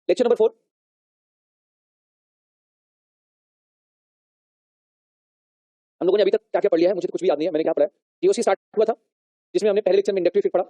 Lecture number 4। हम लोगों ने अभी तक क्या क्या पढ़ लिया है, मुझे तो कुछ भी याद नहीं है मैंने क्या पढ़ा है। टीओसी स्टार्ट हुआ था जिसमें हमने पहले लेक्चर में इंडक्टिव इफेक्ट पढ़ा,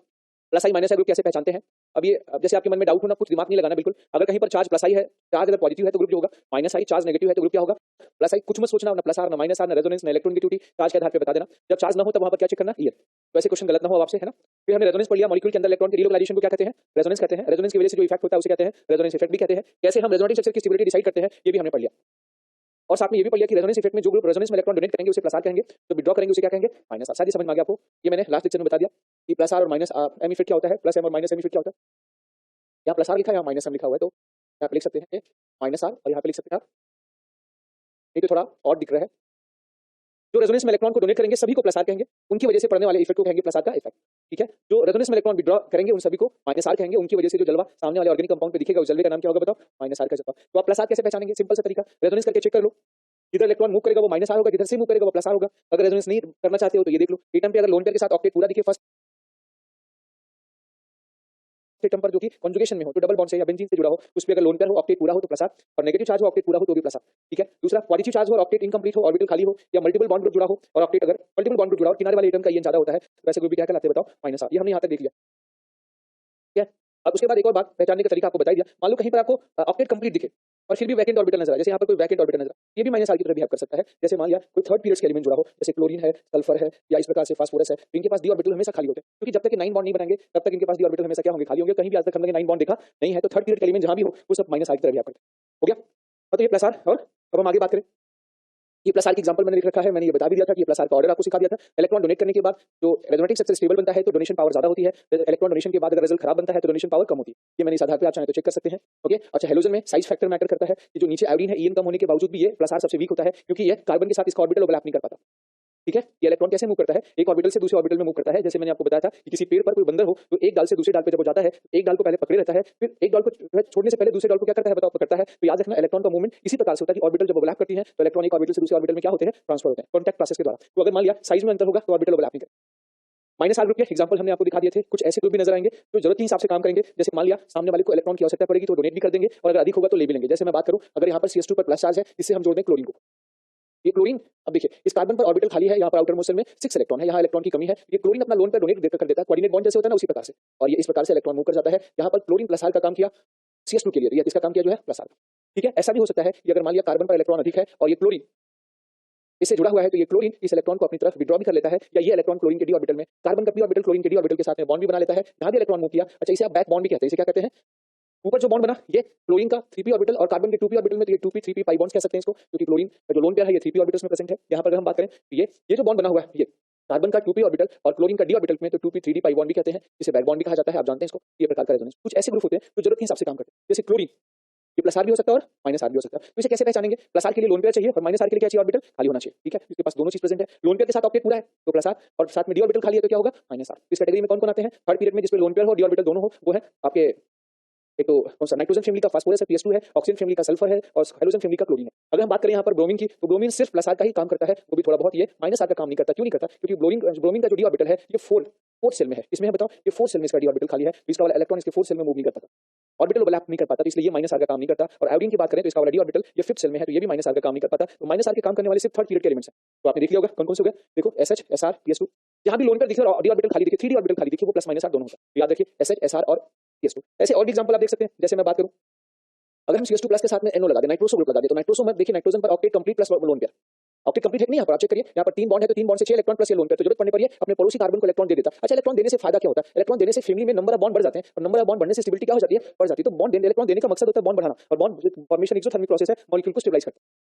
plus I minus I group कैसे पहचानते हैं। अब जैसे आपके मन में डाउट हो ना, कुछ दिमाग नहीं लगाना बिल्कुल। अगर कहीं पर चार्ज प्लस आई है, चार्ज अगर पॉजिटिव है तो ग्रुप जो होगा, माइनस आई चार्ज नेगेटिव है तो ग्रुप क्या होगा, प्लस आई। कुछ मत सोचना, ना प्लस आर ना माइनस आर ना रेजोनेंस ना इलेक्ट्रोनेगेटिविटी, चार्ज के आधार पर बता देना। जब चार्ज ना हो तब वहां पर क्या चेक करना, ईयर। तो ऐसे क्वेश्चन गलत ना हो आपसे, है ना। फिर हमने रेजोनेंस पढ़ लिया, मॉलिक्यूल के अंदर इलेक्ट्रॉन की रिलोकेलाइजेशन को क्या कहते हैं, रेजोनेंस कहते हैं। रेजोनेंस की वजह से जो इफेक्ट होता है उसे कहते हैं रेजोनेंस इफेक्ट भी कहते हैं। कैसे हम रेजोनेटिव स्ट्रक्चर की स्टेबिलिटी डिसाइड करते हैं ये भी हमने पढ़ लिया। और साथ में ये भी पढ़ लिया कि रेजोनेंस इफेक्ट में जो ग्रुप रेजोनेंस में इलेक्ट्रॉन डोनेट करेंगे उसे प्लस आर कहेंगे, जो विड्रॉ करेंगे उसे क्या कहेंगे, माइनस आर। शायद समझ में आ गया आपको। ये मैंने लास्ट लेक्चर में बता दिया कि प्लस आर और माइनस एम इफेक्ट क्या होता है, प्लस एम और माइनस एम इफेक्ट क्या होता है। यहाँ प्लस आर लिखा है, यहाँ माइनस एम लिखा हुआ है, तो यहाँ पे लिख सकते हैं माइनस आर और यहाँ पे लिख सकते हैं आप, ये तो थोड़ा और दिख रहा है। जो रेजोनेंस में इलेक्ट्रॉन को डोनेट करेंगे सभी को प्लस आर कहेंगे, उनकी वजह से पड़ने वाले इफेक्ट को कहेंगे प्लस आर का इफेक्ट। ठीक है, जो रेजोनेंस में इलेक्ट्रॉन विड्रॉ करेंगे उन सभी को माइनस आर कहेंगे, उनकी वजह से जो जलवा सामने वाले ऑर्गेनिक कंपाउंड पे दिखेगा उस जलवे का नाम क्या होगा बताओ, माइनस आर का जलवा। तो आप प्लस आर कैसे पहचानेंगे, सिंपल सा तरीका, रेजोनेंस करके चेक कर लो। जिधर इलेक्ट्रॉन मूव करेगा वो माइनस आर होगा, जिधर से मूव करेगा वो प्लस आर होगा। अगर रेजोनेंस नहीं करना चाहते हो तो ये देख लो, एटम पे अगर लोन पेयर के साथ ऑक्टेट पूरा दिखे फर्स्ट एटम पर जो कि कॉन्जुगेशन में हो, तो डबल बॉन्ड से या बेंजीन से जुड़ा हो, उस पे अगर लोन पेयर हो ऑक्टेट पूरा हो तो प्लस आर, और नेगेटिव चार्ज हो ऑक्टेट पूरा हो तो भी प्लस आर। ठीक है, दूसरा पॉजिटिव चार्ज हो और ऑक्टेट इनकम्प्लीट हो, ऑर्बिटल खाली हो, या मल्टीपल बॉन्ड ग्रुप जुड़ा हो और ऑक्टेट अगर मल्टीपल बॉन्ड ग्रुप जुड़ा हो, किनारे वाले एटम का ईएन ज्यादा होता है, वैसे ग्रुप भी क्या कहलाते हैं बताओ, माइनस आर। ये हमने यहाँ तक देख लिया। ठीक है, अब उसके बाद एक और बात पहचानने का तरीका आपको बता दिया। मान लो कहीं पर आपको ऑक्टेट कंप्लीट दिखे और फिर भी वैकेंट ऑर्बिटल नजर आए, जैसे यहाँ पर कोई वैकेंट ऑर्बिटल नजर आए, ये भी माइनस आर की तरह बिहेव कर सकता है। जैसे मान लिया कोई थर्ड पीरियड के एलिमेंट जुड़ा हो, जैसे क्लोरीन है, सल्फर है, या इस प्रकार से फास्फोरस है, तो इनके पास डी ऑर्बिटल हमेशा खाली होते हैं, क्योंकि जब तक ये 9 बॉन्ड नहीं बनाएंगे तब तक इनके पास डी ऑर्बिटल हमेशा क्या होंगे, खाली होंगे। कहीं भी आज तक हमने 9 बॉन्ड देखा नहीं है, तो थर्ड पीरियड के एलिमेंट जहां भी हो वो सब माइनस आर की तरह बिहेव करते हैं। हो गया, तो ये प्लस आर। और अब हम आगे बात करें, ये प्लस आर की एग्जांपल मैंने लिख रखा है, मैंने ये बता भी दिया था कि ये प्लस आर का ऑर्डर आपको सिखा दिया था। इलेक्ट्रॉन डोनेट करने के बाद जो रेजोनेटिव स्ट्रक्चर स्टेबल बनता है तो डोनेशन पावर ज्यादा होती है, इलेक्ट्रॉन डोनेशन के बाद अगर रिजल्ट खराब बनता है तो डोनेशन पावर कम होती है। ये मैंने इस आधार पे आप चाहें तो चेक कर सकते हैं। ओके, अच्छा, हेलोजन में साइज फैक्टर मैटर करता है कि जो नीचे आयोडीन है ईएन कम होने के बावजूद भी ये प्लस आर सबसे वीक होता है, क्योंकि ये कार्बन के साथ इसका ऑर्बिटल ओवरलैप नहीं कर पाता। ठीक है, ये इलेक्ट्रॉन कैसे मूव करता है, एक ऑर्बिटल से दूसरे ऑर्बिटल में मूव करता है। जैसे मैंने आपको बताया था कि किसी पेड़ पर कोई बंदर हो तो एक डाल से दूसरे डाल पे जब वो जाता है, एक डाल को पहले पकड़े रहता है, फिर एक डाल को छोड़ने से पहले दूसरे डाल को क्या करता है बताओ, पकड़ता है। तो याद रखना इलेक्ट्रॉन का मूवमेंट इसी प्रकार से होता है कि ऑर्बिटल जब ओवरलैप करती है तो इलेक्ट्रॉन एक ऑर्बिटल से दूसरे ऑर्बिटल में क्या होते हैं, ट्रांसफर होते हैं कॉन्टैक्ट प्रोसेस के द्वारा। तो अगर मान लिया साइज में अंतर होगा तो ऑर्बिटल ओवरलैप नहीं करेगा। माइनस आर ग्रुप के एग्जांपल हमने आपको दिखा दिए थे, कुछ ऐसे ग्रुप भी नजर आएंगे जो जरूरत के हिसाब से काम करेंगे। जैसे मान लिया सामने वाले को इलेक्ट्रॉन की आवश्यकता पड़ेगी तो डोनेट भी कर देंगे, और अगर अधिक होगा तो ले भी लेंगे। जैसे मैं बात करूं, अगर यहाँ पर CS2 पर प्लस चार्ज है, इससे हम जोड़ दें क्लोरीन को, ये क्लोरीन, अब देखिए इस कार्बन पर ऑर्बिटल खाली है, यहाँ पर आउटर मोस्ट शेल में 6 इलेक्ट्रॉन है, यहाँ इलेक्ट्रॉन की कमी है, ये क्लोरीन अपना लोन पर डोनेट कर देता है, कोऑर्डिनेट बॉन्ड जैसे होता है ना उसी प्रकार से, और ये इस प्रकार से इलेक्ट्रॉन मूव कर जाता है। यहाँ पर क्लोरीन प्लस आर का काम किया CS2 के लिए, ये इसका काम किया जो है प्लस आर। ठीक है, ऐसा भी हो सकता है कि अगर मान लिया कार्बन पर इलेक्ट्रॉन अधिक है और ये क्लोरीन इससे जुड़ा हुआ है, तो ये क्लोरीन इस इलेक्ट्रॉन को अपनी तरफ विड्रॉ भी कर लेता है, या ये इलेक्ट्रॉन क्लोरीन के डी ऑर्बिटल में, कार्बन का पी ऑर्बिटल क्लोरीन के डी ऑर्बिटल के साथ में बॉन्ड भी बना लेता है, जहां भी इलेक्ट्रॉन मूव किया। अच्छा, इसे आप बैक बॉन्ड भी कहते हैं, इसे क्या कहते हैं, ऊपर जो बॉन्ड बना ये क्लोरीन का 3p ऑर्बिटल और कार्बन के 2p ऑर्बिटल में, तो ये 2p 3p पाई बॉन्ड्स कह सकते हैं इसको, क्योंकि क्लोरीन का जो लोन पेयर है ये 3p ऑर्बिटल्स में प्रेजेंट है। यहाँ पर अगर हम बात करें तो ये जो बॉन्ड बना हुआ है, ये कार्बन का 2p ऑर्बिटल और क्लोरीन का डी ऑर्बिटल में, तो 2p 3d पाई बॉन्ड भी कहते हैं, इसे बैक बॉन्ड भी कहा जाता है, आप जानते हैं इसको। ये प्रकार का रेजोनेंस, कुछ ऐसे ग्रुप होते हैं जो जरूरत के हिसाब से काम करते हैं। जैसे क्लोरीन, ये प्लस आर भी हो सकता है और माइनस आर भी हो सकता है। तो इसे कैसे पहचानेंगे, प्लस आर के लिए लोन पेयर चाहिए और माइनस आर के लिए क्या चाहिए, ऑर्बिटल खाली होना चाहिए। ठीक है, इसके पास दोनों चीज प्रेजेंट है, लोन पेयर के साथ ऑक्टेट पूरा है तो प्लस आर, और साथ में डी ऑर्बिटल खाली है तो क्या होगा, माइनस आर। इस कैटेगरी में कौन कौन आते हैं, थर्ड पीरियड में जिसमें लोन पेयर हो डी ऑर्बिटल दोनों हो, वो है आपके एक तो कौन सा नाइट्रोजन फैमिली का फास्फोरस है PS2 है, ऑक्सीजन फैमिली का सल्फर है, और हाइड्रोजन फैमिली का क्लोरीन है। अगर हम बात करें यहाँ पर ब्रोमीन की, तो ब्रोमीन सिर्फ प्लस आर का ही काम करता है, वो भी थोड़ा बहुत, ये माइनस आर का काम नहीं करता। क्यों नहीं करता, क्योंकि ब्रोमीन का जो डी ऑर्बिटल है ये फोर्थ सेल में है। इसमें बताओ ये फोर्थ सेल में इसका डी ऑर्बिटल खाली है, इसका वाला इलेक्ट्रॉन इसके फोर्थ सेल में मूव नहीं कर पाता, ऑर्बिटल ओवरलैप नहीं कर पाता, तो इसलिए ये माइनस आर का काम नहीं करता। और आयोडीन की बात करें तो इसका वाला डी ऑर्बिटल ये फिफ्थ सेल में है, तो ये भी माइनस आर का काम नहीं कर पाता। तो माइनस आर के काम करने वाले सिर्फ थर्ड पीरियड के एलिमेंट्स हैं। तो आपने देख लिया होगा कौन कौन से हो गए, देखो SH SR PS2, जहां भी लोन पर दिखे और डी ऑर्बिटल खाली दिखे, 3d ऑर्बिटल खाली दिखे, वो प्लस माइनस आर दोनों होता है। याद रखिए SH SR और PS2। ऐसे और भी एग्जांपल आप देख सकते हैं। जैसे मैं बात करूं, अगर हम CS2 प्लस के साथ में NO लगा दे, नाइट्रोसो ग्रुप लगा दे, तो नाइट्रोसो में देखिए नाइट्रोजन पर octet complete plus lone pair, octet complete है नहीं, यहाँ पर आप चेक करिए, यहाँ पर 3 बॉन्ड है तो 3 बॉन्ड से 6 इलेक्ट्रॉन प्लस ये लोन पेयर, तो जरूरत पड़ने पर ये अपने पड़ोसी कार्बन को इलेक्ट्रॉन दे देता है। अच्छा, इलेक्ट्रॉन देने से फायदा क्या होता है, इलेक्ट्रॉन देने से फैमिली में नंबर ऑफ बॉन्ड बढ़ जाते हैं, और नंबर ऑफ बॉन्ड बढ़ने से स्टेबिलिटी क्या हो जाती है, बढ़ जाती है। तो बॉन्ड इलेक्ट्रॉन देने का मकसद होता है बॉन्ड बढ़ाना, और बॉन्ड फॉर्मेशन एक्सोथर्मिक प्रोसेस है, मॉलिक्यूल को स्टेबलाइज करता है।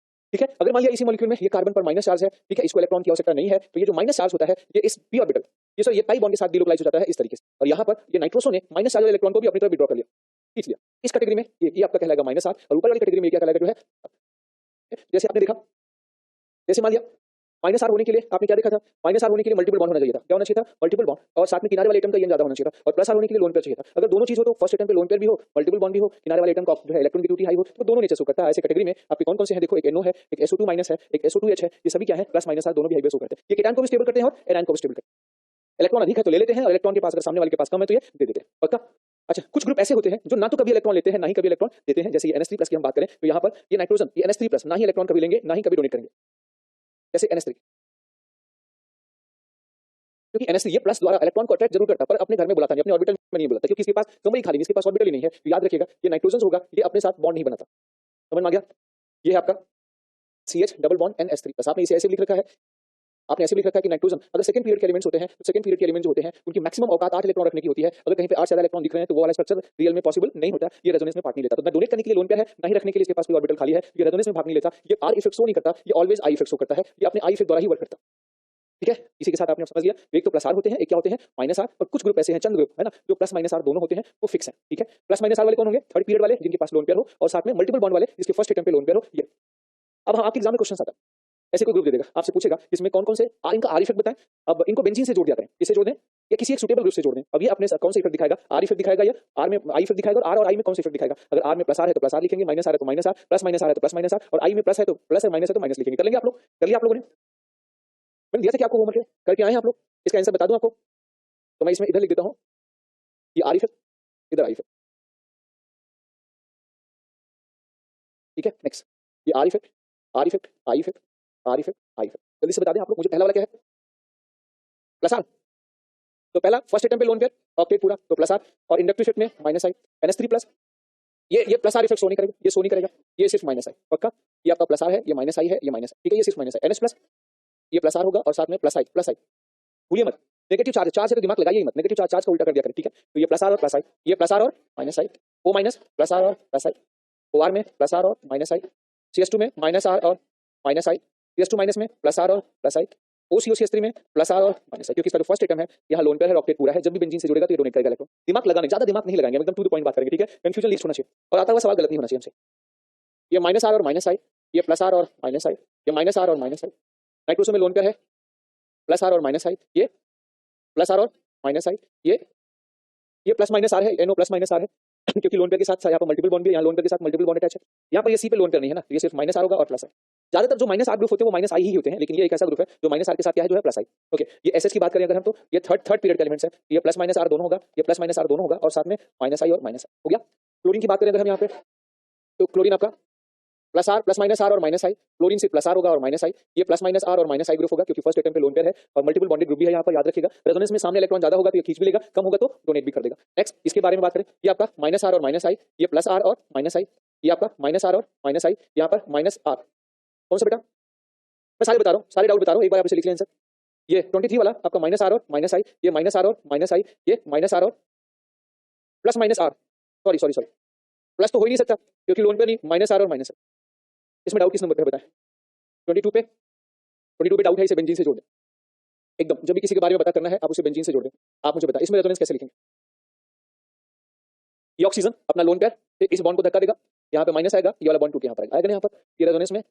ठीक है, अगर मान लिया इसी मॉलिक्यूल में ये कार्बन पर माइनस चार्ज है, ठीक है, इसको इलेक्ट्रॉन की आवश्यकता नहीं है, तो ये जो माइनस चार्ज होता है ये इस p ऑर्बिटल, ये पाई बॉन्ड के साथ डिलोकलाइज हो जाता है इस तरीके से, और यहाँ पर ये नाइट्रोसो ने माइनस चार्ज वाले इलेक्ट्रॉन को भी अपनी तरफ विड्रॉ कर लिया, खींच लिया। इस कैटेगरी में ये आपका कहलाएगा माइनस आर, और ऊपर वाली कैटेगरी में क्या कहलाएगा जो है, जैसे आपने देखा, जैसे मान लिया माइनस आर होने के लिए आपने क्या देखा था, माइनस आर होने के लिए मल्टीपल बॉन्ड होना चाहिए था, क्या होना चाहिए था, मल्टीपल बॉन्ड, और साथ में किनारे वाले एटम का ईएन ज्यादा होना चाहिए था, और प्लस आर होने के लिए लोन पेयर चाहिए था। अगर दोनों चीज हो तो फर्स्ट एटम पे लोन पेयर भी हो, मल्टीपल बॉन्ड भी हो, किनारे वाले एटम का जो है इलेक्ट्रॉन की हाई हो, तो दोनों नीचे शो करता है। ऐसे कैटेगरी में आपके कौन कौन से हैं, देखो, एक NO है, एक SO2 माइनस है, एक SO2H है, ये सभी क्या है, प्लस माइनस आर दोनों भी हाई शो करते हैं। ये केटायन को भी स्टेबल करते हैं और एनायन को भी स्टेबल करते हैं। इलेक्ट्रॉन अधिक है तो ले लेते हैं, और इलेक्ट्रॉन के पास अगर सामने वाले के पास कम है तो ये दे देते हैं। पक्का। अच्छा, कुछ ग्रुप ऐसे होते हैं जो ना तो कभी इलेक्ट्रॉन लेते हैं ना ही कभी इलेक्ट्रॉन देते हैं। जैसे NH3 प्लस की हम बात करें तो यहाँ पर ये नाइट्रोजन ये NH3 प्लस ना ही इलेक्ट्रॉन कभी लेंगे ना ही कभी डोनेट करेंगे, जैसे NH3। क्योंकि NH3 ये प्लस द्वारा इलेक्ट्रॉन को अट्रैक्ट जरूर करता है पर अपने घर में बुलाता नहीं, अपने ऑर्बिटल में नहीं बुलाता, क्योंकि इसके पास कमरे खाली नहीं, इसके पास ऑर्बिटल ही नहीं है। तो याद रखिएगा ये नाइट्रोजन होगा, ये अपने साथ बॉन्ड नहीं बनाता। समझ में आ गया? ये है आपका CH double bond NH3 plus. आपने इसे ऐसे लिख रखा है, आपने ऐसे भी लिख रखा है कि नाइट्रोजन अगर सेकंड पीरियड के एलिमेंट्स होते हैं तो सेकंड पीरियड के एलिमेंट जो होते हैं उनकी मैक्सिमम औकात 8 इलेक्ट्रॉन रखने की होती है। अगर कहीं पे 8 से ज्यादा इलेक्ट्रॉन दिख रहे हैं तो वो वाला स्ट्रक्चर रियल में पॉसिबल नहीं होता, ये रेजोनेंस में पार्ट नहीं लेता। तो ना डोनेट करने के लिए लोन पेयर है, ना ही रखने के लिए इसके पास कोई ऑर्बिटल खाली है, ये रेजोनेंस में भाग नहीं लेता, ये R इफेक्ट शो नहीं करता, ये ऑलवेज I इफेक्ट शो करता है, ये अपने I इफेक्ट द्वारा ही वर्क करता है। ठीक है, इसी के साथ आपने समझ लिया एक तो प्लस आर होते हैं, एक क्या होते हैं माइनस आर, और कुछ ग्रुप ऐसे हैं चंद ग्रुप है ना जो प्लस माइनस आर दोनों होते हैं, वो फिक्स है। ठीक है, प्लस माइनस आर वाले कौन होंगे? थर्ड पीरियड वाले जिनके पास लोन पेयर हो, और साथ में मल्टीपल बॉन्ड वाले जिसके फर्स्ट एटम्प्ट पे लोन पेयर हो। ये अब हाँ, आपके एग्जाम में क्वेश्चन आता है, ऐसे कोई ग्रुप दे देगा, आपसे पूछेगा इसमें कौन कौन से इनका आर इफेक्ट बताएं। अब इनको बेंजीन से जोड़ दिया करें, किससे जोड़ दें? या किसी एक सुटेबल ग्रुप से जोड़ दें। अब ये अपने कौन सा इफेक्ट दिखाएगा? आर इफेक्ट दिखाएगा, या आर में आई इफेक्ट दिखाएगा, और आर और आई में कौन सा इफेक्ट दिखाएगा? अगर आर में प्लस आर है तो प्लस आर लिखेंगे, माइनस आर है तो minus R, plus minus R है तो प्लस माइनस आर, और आई में प्लस है तो प्लस है, माइनस है तो माइनस लिखेंगे। कर लेंगे आप लोग? कर लिया आप लोगों ने? मैंने दिया था कि आपको होमवर्क करके आए हैं आप लोग, इसका आंसर बता दूं आपको, तो मैं इसमें इधर लिख देता हूं ये आर इफेक्ट, इधर आई इफेक्ट। ठीक है, नेक्स्ट ये are effect, are effect, I effect, are effect, I effect. जल्दी से बता दें आप लोग मुझे, पहला वाला क्या है? Plus R. तो पहला फर्स्ट एटम्प्ट पे लोन पेयर ऑक्टेट पूरा तो प्लस आर, और इंडक्टिव इफेक्ट में माइनस आई, NH3 प्लस। ये प्लस आर इफेक्ट शो नहीं करेगा, ये शो नहीं करेगा, ये सिर्फ माइनस आई पक्का। ये आपका प्लस आर है, ये माइनस आई है, ये माइनस, ठीक है, ये सिर्फ माइनस है। NH प्लस ये प्लस आर होगा, और साथ में प्लस आई, प्लस आई भूलिए मत। नेगेटिव चार्ज, चार्ज है तो दिमाग लगाइए मत, नेगेटिव चार्ज चार्ज का उल्टा कर दिया करें। ठीक है, तो ये प्लस आर और प्लस आई, ये प्लस आर और minus I, O minus plus R और प्लस आई, ओ आर में प्लस आर और माइनस आई, CS2 में माइनस आर और माइनस आई, CS2 माइनस में प्लस आर और प्लस आई, OCO-CS3 में प्लस आर और माइनस आई। क्योंकि इसका जो फर्स्ट एटम है यहाँ लोन पेयर है, ऑक्टेट पूरा है, जब भी बेंजीन से जुड़ेगा तो ये डोनेट करेगा इलेक्ट्रॉन। दिमाग लगाने, ज्यादा दिमाग नहीं लगाएंगे, एकदम टू द पॉइंट बात करेंगे। ठीक है, कंफ्यूजन लीस्ट होना चाहिए, और आता हुआ सवाल गलत नहीं होना चाहिए हमसे। ये माइनस आर और माइनस आई, ये प्लस आर और माइनस आई, ये माइनस आर और माइनस आई। नाइट्रोजन में लोन पेयर है प्लस आर और माइनस आई, ये प्लस आर और माइनस आई, ये प्लस माइनस आर है, NO प्लस माइनस आर है क्योंकि लोन पेयर के साथ यहाँ पर मल्टीपल बॉन्ड भी है, यहाँ लोन पेयर के साथ मल्टीपल बॉन्ड अटैच है। यहाँ पर ये सी पे लोन पेयर नहीं है ना, ये सिर्फ माइनस आर होगा और प्लस आई। ज्यादातर जो माइनस आर ग्रुप होते हैं वो माइनस आई ही होते हैं, लेकिन ये एक ऐसा ग्रुप है जो माइनस आर के साथ क्या है, जो है प्लस आई। ओके, ये एसएच की बात करें अगर हम, तो ये थर्ड पीरियड के एलिमेंट्स है, ये प्लस माइनस आर दोनों होगा, ये प्लस माइनस आर दोनों होगा, और साथ में माइनस आई और माइनस आई हो गया। क्लोरीन की बात करें अगर हम यहाँ पे, तो क्लोरीन आपका plus R, plus minus R और माइनस आई, क्लोरीन से प्लस आर होगा और माइनस आई, ये प्लस माइनस आर और माइनस आई ग्रुप होगा, क्योंकि फर्स्ट एटम्प्ट पे लोन पेयर है और मल्टीपल बॉन्डेड ग्रुप भी है। यहाँ पर याद रखिएगा, रेजोनेंस में सामने इलेक्ट्रॉन ज्यादा होगा तो ये खींच भी लेगा, कम होगा तो डोनेट भी कर देगा। नेक्स्ट इसके बारे में बात करें, ये आपका माइनस आर और माइनस आई, ये प्लस आर और माइनस आई, ये आपका माइनस आर और माइनस आई, यहाँ पर माइनस आर। कौन सा बेटा? मैं सारे बता रहा हूँ, सारे डाउट बता रहा हूँ, एक बार आप इसे लिख लें आंसर। ये 23 वाला आपका माइनस आर और माइनस आई, ये माइनस आर और माइनस आई, ये माइनस आर और plus minus R, sorry plus तो हो ही नहीं सकता क्योंकि लोन पे नहीं, माइनस आर और माइनस आई। इसमें डाउट किस नंबर पे बताएं? 22 पे डाउट है, इसे बेंजीन से जोड़ दें एकदम। जब भी किसी के बारे में पता करना है आप उसे बेंजीन से जोड़ दें। आप मुझे बताएं इसमें रेजोनेंस कैसे लिखेंगे? ये ऑक्सीजन अपना लोन पेयर इस बॉन्ड को धक्का देगा, यहाँ पे माइनस आएगा, ये वाला बॉन्ड टूट के यहाँ पर आएगा ना, यहाँ पर ये रेजोनेंस में।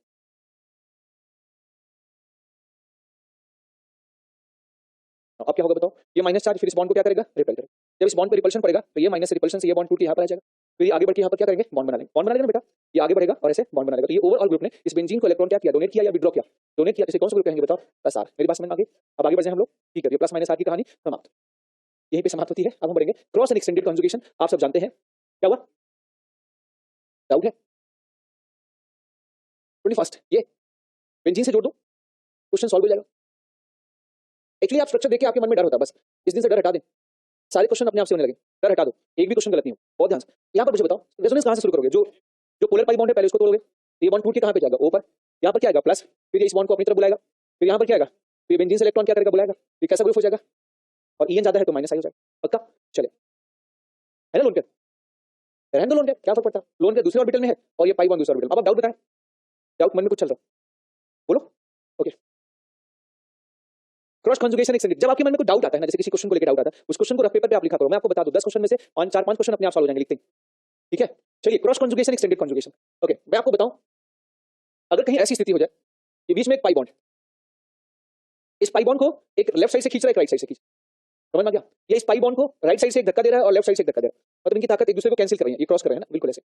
अब क्या होगा बताओ? ये माइनस चार्ज फिर इस बॉन्ड को क्या करेगा? रिपेल करेगा। जब इस बॉन्ड पे रिपल्शन पड़ेगा तो ये माइनस रिपल्शन से ये बॉन्ड टूट के यहाँ पर आ जाएगा, फिर ये आगे बढ़ के यहाँ पर क्या करेंगे? बॉन्ड बना लेंगे। बॉन्ड बना लेंगे ना बेटा, ये आगे बढ़ेगा और ऐसे बॉन्ड बना लेगा। तो ये ओवरऑल ग्रुप ने इस बेंजीन को इलेक्ट्रॉन क्या किया? डोनेट किया या विड्रॉ किया? डोनेट किया। इसे कौन सा ग्रुप कहेंगे बताओ? Plus R. मेरी बात समझ में आ गई? अब आगे बढ़ जाए हम लोग। ठीक है, ये प्लस माइनस आर की कहानी समाप्त, यहीं पे समाप्त होती है। अब हम बढ़ेंगे क्रॉस एंड एक्सटेंडेड कॉन्जुगेशन। आप सब जानते हैं क्या हुआ? डाउट है? 21 ये बेंजीन से जोड़ दो, क्वेश्चन सॉल्व हो जाएगा। एक्चुअली आप स्ट्रक्चर देख के आपके मन में डर होता है, बस इस दिन से डर हटा दें, सारे क्वेश्चन अपने आप से होने लगे। डर हटा दो, एक भी क्वेश्चन गलत नहीं हो। बहुत ध्यान से यहाँ पर मुझे बताओ, रेजोनेंस कहाँ से शुरू करोगे? जो पोलर पाई बॉन्ड है पहले उसको तोड़ोगे, ये बॉन्ड टूट के कहाँ पे जाएगा? ऊपर। यहाँ पर क्या आएगा? प्लस। फिर इस बॉन्ड को अपनी तरफ बुलाएगा, फिर यहाँ पर क्या आएगा? फिर बेंजीन से इलेक्ट्रॉन क्या करेगा? बुलाएगा। फिर कैसा ग्रुप हो जाएगा? और ईएन ज्यादा है तो माइनस आई हो जाएगा पक्का। चले, है ना लोन पेयर? रहने दो लोन पेयर, क्या फर्क पड़ता है? लोन पेयर दूसरे ऑर्बिटल में है और ये पाई बॉन्ड दूसरे ऑर्बिटल। अब आप डाउट बताएं, डाउट मन में कुछ चल रहा है बोलो। Okay, cross conjugation extended. जब आपके मन में कोई डाउट आता है ना, जैसे किसी क्वेश्चन को लेकर डाउट आता है, उस क्वेश्चन को रफ पेपर पे आप लिखा करो। मैं आपको बता दूं 10 क्वेश्चन में से 4-5 क्वेश्चन अपने आप सॉल्व हो जाएंगे लिखते ही। ठीक है, चलिए cross conjugation extended conjugation. Okay, मैं आपको बताऊं, अगर कहीं ऐसी स्थिति हो जाए कि बीच में एक पाई बॉन्ड, इस पाई बॉन्ड को एक लेफ्ट साइड से खींच रहा है, एक राइट साइड से खींच, समझ में आ गया? ये इस पाई बॉन्ड को राइट साइड से एक धक्का दे रहा है और लेफ्ट साइड से एक धक्का दे रहा है, मतलब इनकी ताकत एक दूसरे को कैंसिल कर रही है, ये क्रॉस कर रहे हैं ना, बिल्कुल ऐसे।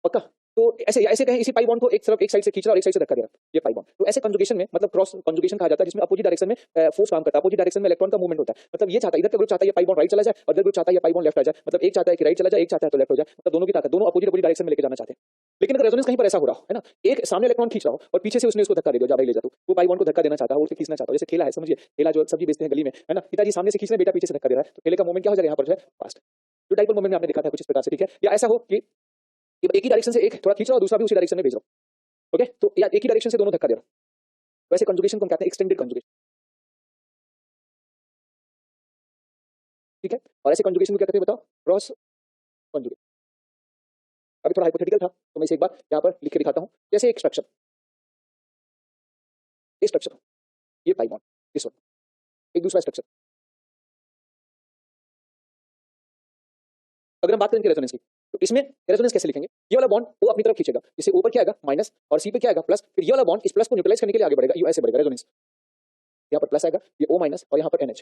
पक्का? तो ऐसे ऐसे कहें इसी पाई बॉन्ड को एक तरफ एक साइड से खींच रहा है और एक साइड से धक्का दे रहा है, ये पाई बॉन्ड। तो ऐसे कंजुगेशन में मतलब क्रॉस कंजुगेशन कहा जाता है जिसमें अपोजिट डायरेक्शन में फोर्स काम करता है, अपोजिट डायरेक्शन में इलेक्ट्रॉन का मूवमेंट होता है। मतलब ये चाहता है इधर का ग्रुप चाहता है ये पाई बॉन्ड राइट चला जाए और इधर ग्रुप चाहता है ये पाई बॉन्ड लेफ्ट आ जाए। मतलब एक चाहता है कि राइट चला जाए, एक चाहता है तो लेफ्ट हो जाए। मतलब दोनों की ताकत, दोनों अपोजिट अपोजिट डायरेक्शन में लेके जाना चाहते हैं। लेकिन अगर रेजोनेंस कहीं पर ऐसा हो रहा है ना, एक सामने इलेक्ट्रॉन खींच रहा हो और पीछे से उसने उसको धक्का दे दिया, जा भाई ले जा तू, वो पाई बॉन्ड को धक्का देना चाहता है, वो उसे खींचना चाहता है। जैसे ठेला है, समझिए ठेला जो सब्जी बेचते हैं गली में, है ना, पिताजी सामने से खींच रहे हैं, बेटा पीछे से धक्का दे रहा है, तो ठेले का मूवमेंट क्या हो जाएगा यहाँ पर जो है फास्ट। जो डाइपोल मूवमेंट में आपने देखा था कुछ इस प्रकार से, ठीक है। या ऐसा हो कि एक ही डायरेक्शन से एक थोड़ा खींच रहा हो, दूसरा भी उसी डायरेक्शन में भेज रहा हो, ओके। तो या एक ही डायरेक्शन से दोनों धक्का दे रहा हो, वैसे कंजुगेशन को हम कहते हैं एक्सटेंडेड कंजुगेशन, ठीक है। और ऐसे कंजुगेशन को क्या कहते हैं बताओ? Cross conjugation. अभी थोड़ा हाइपोथेटिकल था तो मैं इसे एक बार यहाँ पर लिख के दिखाता हूँ। जैसे एक स्ट्रक्चर, ये स्ट्रक्चर, ये पाई बॉन्ड, दिस वन, एक दूसरा स्ट्रक्चर। अगर हम बात करें रेजोनेंस की, तो इसमें रेजोनेंस कैसे लिखेंगे? ये वाला बॉन्ड वो अपनी तरफ खींचेगा, जिससे ऊपर क्या आएगा माइनस और सी पे क्या आएगा प्लस, फिर ये वाला बॉन्ड इस प्लस को न्यूट्रलाइज करने के लिए आगे बढ़ेगा, यू ऐसे बढ़ेगा रेजोनेंस। यहाँ पर प्लस आएगा, ये ओ माइनस और यहाँ पर एनएच,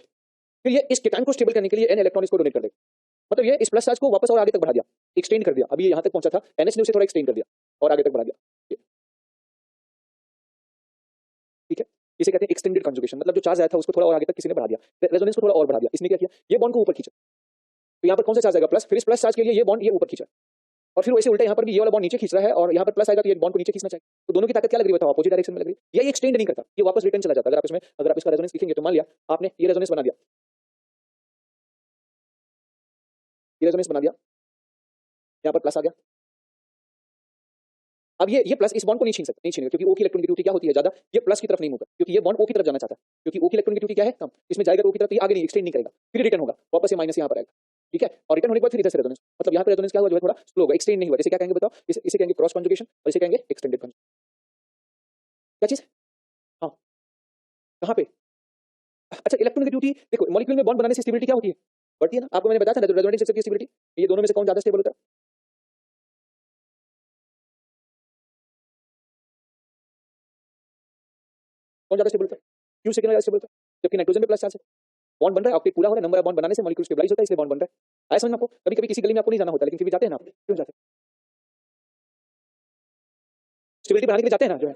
फिर ये इस केटायन को स्टेबल करने के लिए एन इलेक्ट्रॉन इसको डोनेट कर देगा। मतलब ये इस प्लस चार्ज को वापस और आगे तक बढ़ा दिया, एक्सटेंड कर दिया। अभी ये यहाँ तक पहुंचा था, एनएच ने उसे थोड़ा एक्सटेंड कर दिया और आगे तक बढ़ा दिया, ठीक है। इसे कहते हैं एक्सटेंडेड कंजुगेशन। मतलब जो चार्ज आया था उसको थोड़ा और आगे तक किसी ने बढ़ा दिया, रेजोनेंस को थोड़ा और बढ़ा दिया। इसने क्या किया, ये बॉन्ड को ऊपर खींचा, तो यहाँ पर कौन सा चार्ज आएगा प्लस, फिर इस प्लस चार्ज के लिए ये बॉन्ड ये ऊपर खींचा, और फिर वैसे उल्टा यहाँ पर भी ये वाला बॉन्ड नीचे खींच रहा है और यहाँ पर प्लस आएगा तो ये बॉन्ड को नीचे खींचना चाहिए। तो दोनों की ताकत क्या लग रही है बताओ? अपोजिट डायरेक्शन में लग रही है। ये एक्सटेंड नहीं करता, ये वापस रिटर्न चला जाता है। अगर आप इसका रेजोनेंस लिखेंगे तो मान लिया आपने ये रेजोनेंस बना दिया, ये रेजोनेंस बना दिया, यहाँ पर प्लस आ गया। अब ये प्लस इस बॉन्ड को नहीं छीन सकता, नहीं छीनेगा, क्योंकि ओ की इलेक्ट्रॉनिक क्या होती है ज्यादा, ये प्लस की तरफ नहीं मूव, क्योंकि ये बॉन्ड ओ की तरफ जाना चाहता है, क्योंकि ओ की इलेक्ट्रॉनिक क्या है कम, इसमें जाएगा तो ओ की तरफ, तो आगे नहीं एक्सटेंड नहीं करेगा, फिर रिटर्न होगा वापस ये माइनस यहाँ पर आएगा, ठीक है। और रिटर्न होने के बाद फिर इधर से रेजोनेंस, मतलब यहाँ पे रेजोनेंस क्या हुआ जो है थोड़ा स्लो होगा, एक्सटेंड नहीं हुआ। इसे क्या कहेंगे बताओ? इसे कहेंगे क्रॉस कंजुगेशन और इसे कहेंगे एक्सटेंडेड कंजुगेशन। क्या चीज? हाँ, कहाँ पे? अच्छा, इलेक्ट्रॉन की ड्यूटी देखो, मॉलिक्यूल में बॉन्ड बनाने से स्टेबिलिटी क्या होती है? बढ़ती है ना। आपको मैंने बताया था रेजोनेटिंग स्ट्रक्चर की स्टेबिलिटी, ये दोनों में से कौन ज्यादा स्टेबल होता है? कौन ज्यादा स्टेबल होता है? क्यों सेकंड ज्यादा स्टेबल होता है? जबकि नाइट्रोजन में प्लस चार्ज है, बॉन्ड बन रहा है, ऑक्टेट पूरा हो रहा है, नंबर ऑफ बॉन्ड बनाने से मॉलिक्यूल स्टेबलाइज होता है, इसलिए बॉन्ड बन रहा है। आया समझ में आपको? कभी कभी किसी गली में आपको नहीं जाना होता, लेकिन फिर भी जाते हैं ना आप, क्यों जाते हैं? स्टेबिलिटी बढ़ाने के लिए जाते हैं ना जो है।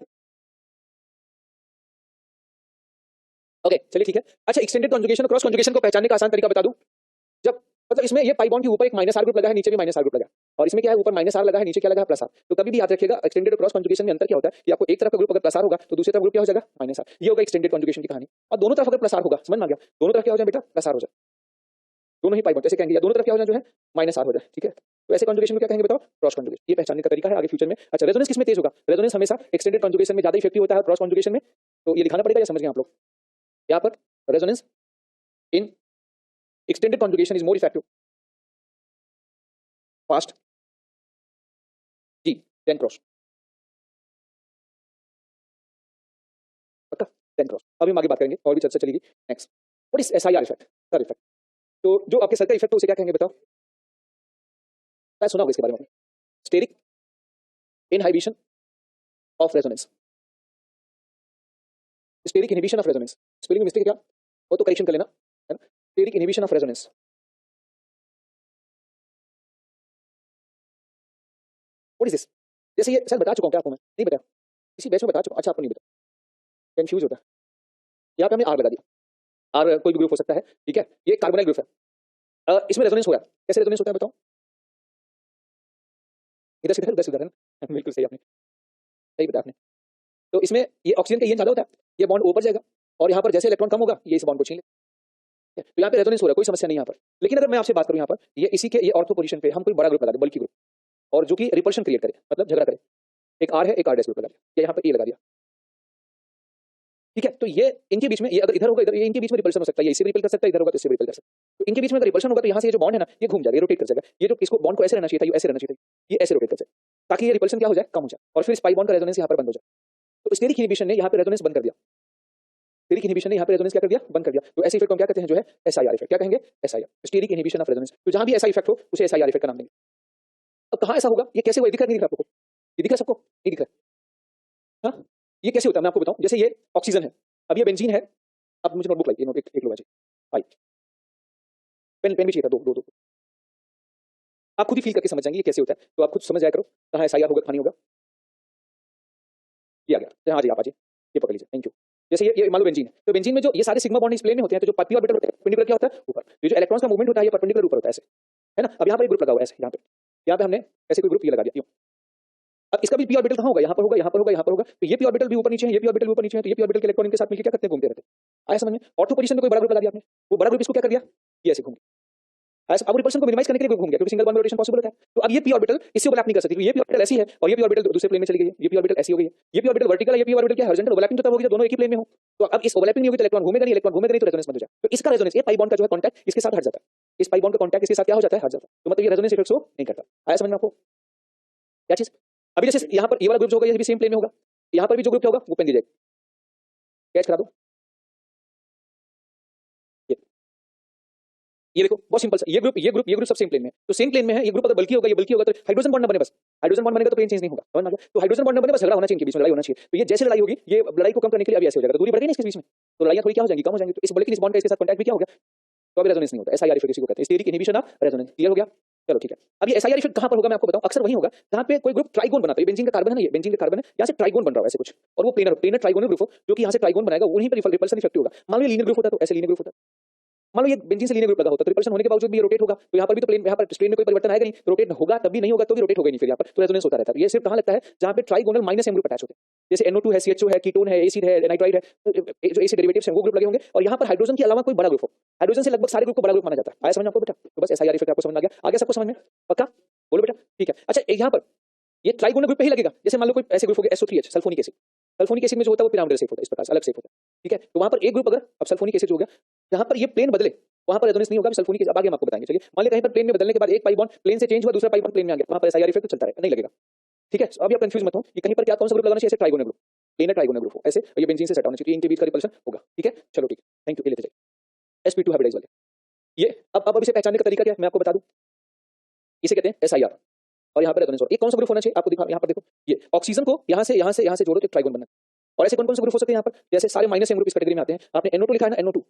ओके चलिए ठीक है। अच्छा, एक्सटेंडेड कंजुगेशन और क्रॉस कंजुगेशन को पहचानने का आसान तरीका बता दूं। जब मतलब इसमें ये पाई बॉन्ड के ऊपर एक माइनस आर ग्रुप लगा है, नीचे भी माइनस आर ग्रुप लगा है, और इसमें क्या है ऊपर माइनस आर लगा है, नीचे क्या लगा है प्लस आर। तो कभी भी याद रखिएगा एक्सटेंडेड और क्रॉस कंजुगेशन में अंतर क्या होता है कि आपको एक तरफ का ग्रुप अगर प्लस आर होगा तो दूसरी तरफ ग्रुप क्या हो जाएगा माइनस आर। ये होगा एक्सटेंडेड कंजुगेशन की कहानी। और दोनों तरफ अगर प्लस आर होगा, समझ में आ गया? दोनों तरफ क्या हो जाए बेटा? प्लस आर हो जाए, दोनों ही पाई बॉन्ड, जैसे कहेंगे या दोनों तरफ क्या हो जाए जो है माइनस आर हो जाए, ठीक है। तो ऐसे कंजुगेशन में क्या कहेंगे बताओ? Cross conjugation. ये पहचानने का तरीका है आगे फ्यूचर में। अच्छा, रेजोनेंस किसमें तेज होगा? रेजोनेंस हमेशा एक्सटेंडेड कंजुगेशन में ज्यादा इफेक्टिव होता है, क्रॉस कंजुगेशन में। तो ये दिखाना पड़ेगा या समझ गए आप लोग? यहाँ पर resonance in extended conjugation is more effective, fast, G, then cross, पक्का? then cross। अभी हम आगे बात करेंगे और भी चर्चा चलेगी। Next, what is SIR effect? Sir effect, तो जो आपके सर का इफेक्ट है उसे क्या कहेंगे बताओ? क्या सुना होगा इसके बारे में? Steric inhibition of resonance, steric inhibition of resonance. Spelling mistake क्या हो तो करेक्शन कर लेना, है ना। Steric inhibition of resonance, what is this? जैसे ये सर बता चुका हूं क्या आपको? मैं नहीं बताया, इसी बैच में बता चुका हूं। अच्छा, आपको नहीं बता, कंफ्यूज होता है। यहाँ पे हमने आर लगा दिया, आर कोई भी ग्रुप हो सकता है, ठीक है। ये कार्बोनाइल ग्रुप है, इसमें रेजोनेंस हो रहा है। कैसे रेजोनेंस होता है बताओ? इधर से इधर, उधर से उधर, है ना। बिल्कुल सही आपने, सही बताया आपने। तो इसमें ये ऑक्सीजन का ये ज्यादा होता है, ये बॉन्ड ऊपर जाएगा और यहाँ पर जैसे इलेक्ट्रॉन कम होगा ये इस बॉन्ड को छीन ले। तो यहाँ पे रेजोनेंस हो रहा है, कोई समस्या नहीं यहाँ पर। लेकिन अगर मैं आपसे बात करूँ यहाँ पर ये इसी के ये ऑर्थो पोजीशन पे हम कोई बड़ा ग्रुप लगा दे, बल्कि ग्रुप, और जो कि रिपल्शन क्रिएट करे, मतलब झगड़ा करे, एक आर है एक आर डैश ग्रुप लगा दिया, या यहाँ पर ए लगा दिया, ठीक है। तो ये इनके बीच में, ये अगर इधर होगा इधर, ये इनके बीच में रिपल्शन हो सकता है, ये इससे भी रिपल कर सकता है, इधर होगा तो इससे भी रिपल कर सकता है। तो इनके बीच में अगर रिपल्शन होगा तो यहाँ से ये जो बॉन्ड है ना ये घूम जाएगा, रोटेट कर जाएगा। ये जो इसको बॉन्ड को ऐसे रहना चाहिए था, ये ऐसे रहना चाहिए था, ये ऐसे रोटेट कर जाए, ताकि ये रिपल्शन क्या हो जाए, कम हो जाए, और फिर स्पाई बॉन्ड का रेजोनेंस यहाँ पर बंद हो जाए। तो स्टेरिक इनहिबिशन ने यहाँ पे रेजोनेंस बंद कर दिया, स्टेरिक इनहिबिशन ने यहाँ पे रेजोनेंस क्या कर दिया, बंद कर दिया। तो ऐसे इफेक्ट को हम क्या कहते हैं जो है SIR इफेक्ट। क्या कहेंगे? SIR, steric inhibition of resonance. तो जहां भी ऐसा इफेक्ट हो उसे SIR इफेक्ट का नाम देंगे। अब कहाँ ऐसा होगा, ये कैसे हुआ, दिख रहा नहीं दिख रहा आपको? ये दिख रहा सबको? नहीं दिख रहा? हाँ, ये कैसे होता है मैं आपको बताऊं। जैसे ये ऑक्सीजन है, अब ये बेंजीन है। अब मुझे नोटबुक लाइए, नोट एक लो, पेन पेन भी चाहिए था, दो दो दो। आप खुद ही फील करके समझ जाएंगे ये कैसे होता है, तो आप खुद समझ जाया करो कहाँ एसआईआर होगा, कहाँ नहीं होगा। ये आ गया, हाँ जी आप आ जाइए, ये पकड़ लीजिए, थैंक यू। जैसे ये मान लो बेंजीन है, तो बेंजीन में जो ये सारे सिग्मा बॉन्ड इस प्लेन में होते हैं, तो जो पी ऑर्बिटल होता है परपेंडिकुलर क्या होता है ऊपर, ये जो इलेक्ट्रॉन्स का मूवमेंट होता है ये परपेंडिकुलर ऊपर होता है ऐसे, है ना। अब यहाँ पर एक ग्रुप लगा हुआ है ऐसे, यहाँ पे हमने ऐसे कोई ग्रुप ये लगा दिया यूं। अब इसका भी पी ऑर्बिटल कहाँ होगा, यहाँ पर होगा, यहाँ पर होगा, यहाँ पर होगा, तो ये पी ऑर्बिटल भी ऊपर नीचे है, ये पी ऑर्बिटल ऊपर नीचे है, तो ये पी ऑर्बिटल के इलेक्ट्रॉन इनके साथ मिलकर क्या करते हैं, घूमते रहते हैं। आया समझ में। ऑर्थो पोजीशन में कोई बड़ा ग्रुप लगा दिया आपने, वो बड़ा ग्रुप इसको क्या कर दिया, ये ऐसे घूम गया। अब रिपल्शन को मिनिमाइज करने के लिए घूम गया, क्योंकि सिंगल बॉन्ड में रोटेशन पॉसिबल होता है। तो अब ये पी ऑर्बिटल इससे ओवरलैप नहीं कर सकती, तो ये पी ऑर्बिटल ऐसी है और ये पी ऑर्बिटल दूसरे प्लेन में चली गई है, ये पी ऑर्बिटल ऐसी हो गई है, ये पी ऑर्बिटल वर्टिकल है, ये पी ऑर्बिटल क्या है हॉरिजॉन्टल। ओवरलैपिंग तो तब होगी जब दोनों एक ही प्लेन में हो। तो अब इस ओवरलैपिंग नहीं होगी तो इलेक्ट्रॉन घूमेगा नहीं, इलेक्ट्रॉन घूमेगा नहीं तो रेजोनेंस बंद हो जाएगा। तो इसका रेजोनेंस, ये पाई बॉन्ड का जो है कांटेक्ट इसके साथ हट जाता है, इस पाई बॉन्ड का कांटेक्ट इसके साथ क्या हो जाता है, हट जाता है। तो मतलब ये रेजोनेंस इफेक्ट शो नहीं करता। आया समझ में आपको क्या चीज। अभी जैसे यहाँ पर ये वाला ग्रुप जो होगा ये भी सेम प्लेन में होगा, यहाँ पर भी जो ग्रुप होगा वो पेन दी जाएगी, कैच करा दो। ये देखो बहुत सिंपल सा, ये ग्रुप सब सेम प्लेन में, तो सेम प्लेन में है। ये ग्रुप अगर बल्कि होगा, ये बल्कि होगा तो हाइड्रोजन बॉन्ड न बने, बस हाइड्रोजन बॉन्ड बनेगा तो प्लेन चेंज नहीं होगा, समझ में आ गया। तो हाइड्रोजन बॉन्ड न बने, बस झगड़ा होना चाहिए, इनके बीच में लड़ाई होना चाहिए। तो ये जैसे लड़ाई होगी, ये लड़ाई को कम करने के लिए अभी ऐसे हो जाएगा, तो दूरी बढ़ गई ना इसके बीच में, तो लड़ाइयां थोड़ी क्या हो जाएंगी, कम हो जाएंगी। तो इस बल्कि इस बॉन्ड का इसके साथ कॉन्टैक्ट भी क्या हो गया, तो अभी रेजोनेंस नहीं होता। एसआईआर इफेक्ट इसी को कहते हैं, इस थ्योरी की इनहिबिशन ऑफ रेजोनेंस। क्लियर हो गया, चलो ठीक है। अब ये एसआईआर इफेक्ट कहां पर होगा मैं आपको बताऊं, अक्सर वही होगा जहां पे कोई ग्रुप ट्राइगोन बनाता है। बेंजीन का कार्बन है ना, ये बेंजीन का कार्बन है, यहां से ट्राइगोन बन रहा है ऐसे कुछ, और वो प्लेनर ट्राइगोनल ग्रुप हो, जो कि यहां से ट्राइगोन बनाएगा, वहीं पर रिपल्सन इफेक्ट होगा। मान लो लीनियर ग्रुप होता है तो ऐसे लीनियर ग्रुप होता है, मान लो ये बेंजीन से लीनियर ग्रुप लगा होता है, तो रिपल्शन होने के बावजूद भी ये रोटेट होगा, तो यहाँ पर भी तो प्लेन, यहाँ पर स्ट्रेन में कोई परिवर्तन आएगा नहीं, रोटेट होगा तब भी नहीं होगा तो भी रोटेट होगा नहीं, फिर यहाँ पर तो रेजोनेंस होता रहता है। ये सिर्फ कहाँ लगता है, जहाँ पे trigonal minus M group attach होते हैं, जैसे NO2 है, CHO है, कीटोन है, एसिड है, नाइट्राइड है, जो एसिड डेरिवेटिव्स हैं वो ग्रुप लगे होंगे, और यहाँ पर हाइड्रोजन के अलावा कोई बड़ा ग्रुप हो, हाइड्रोजन से लगभग सारे ग्रुप को बड़ा ग्रुप माना जाता है। आया समझ में आपको बेटा, तो बस एसआईआर इफेक्ट आपको समझ आ गया, आगे सबको समझ में पक्का, बोलो बेटा ठीक है। अच्छा यहाँ पर ये ट्राइगोनल ग्रुप पे ही लगेगा, जैसे मान लो कोई ऐसे ग्रुप हो गया SO3H, sulphonic acid, sulphonic acid में जो होता है वो पिरामिडल शेप होता है, इस प्रकार से अलग शेप होता है, ठीक है। तो वहां पर एक ग्रुप अगर अब सल्फोनिक एसिड हो गया, यहाँ पर ये प्लेन बदले, वहां पर रेजोनेंस नहीं होगा, सल्फोनिक एसिड। अब आगे हम आपको बताएंगे, चलिए मान लीजिए कहीं पर प्लेन में बदलने के बाद एक पाई बॉन्ड प्लेन से चेंज हुआ, दूसरा पाई बॉन्ड प्लेन में आ गया, वहां पर एसआईआर इफेक्ट चलता रहेगा, नहीं लगेगा, ठीक है। अभी आप कंफ्यूज मत हो कि कहीं पर क्या कौन सा ग्रुप लगाना चाहिए, ऐसे trigonal group, planar trigonal group हो ऐसे, और ये बेंजीन से सेट होना चाहिए, इनके बीच का रिपल्शन होगा, ठीक है। चलो ठीक है, थैंक यू। ये लेते जाइए sp2 हाइब्रिडाइज वाले, ये अब इसे पहचानने का तरीका क्या है मैं आपको बता दूं, इसे कहते हैं एसआईआर, और यहाँ पर रेजोनेंस। और एक कौन सा ग्रुप होना चाहिए आपको दिखा, यहाँ पर देखो, ये ऑक्सीजन को यहाँ से जोड़ो तो एक ट्राइगोन बनना। और ऐसे कौन कौन से ग्रुप हो सकते हैं यहाँ पर, जैसे सारे माइनस एम ग्रुप इस कैटेगरी में आते हैं। आपने NO2 लिखा है ना, NO2,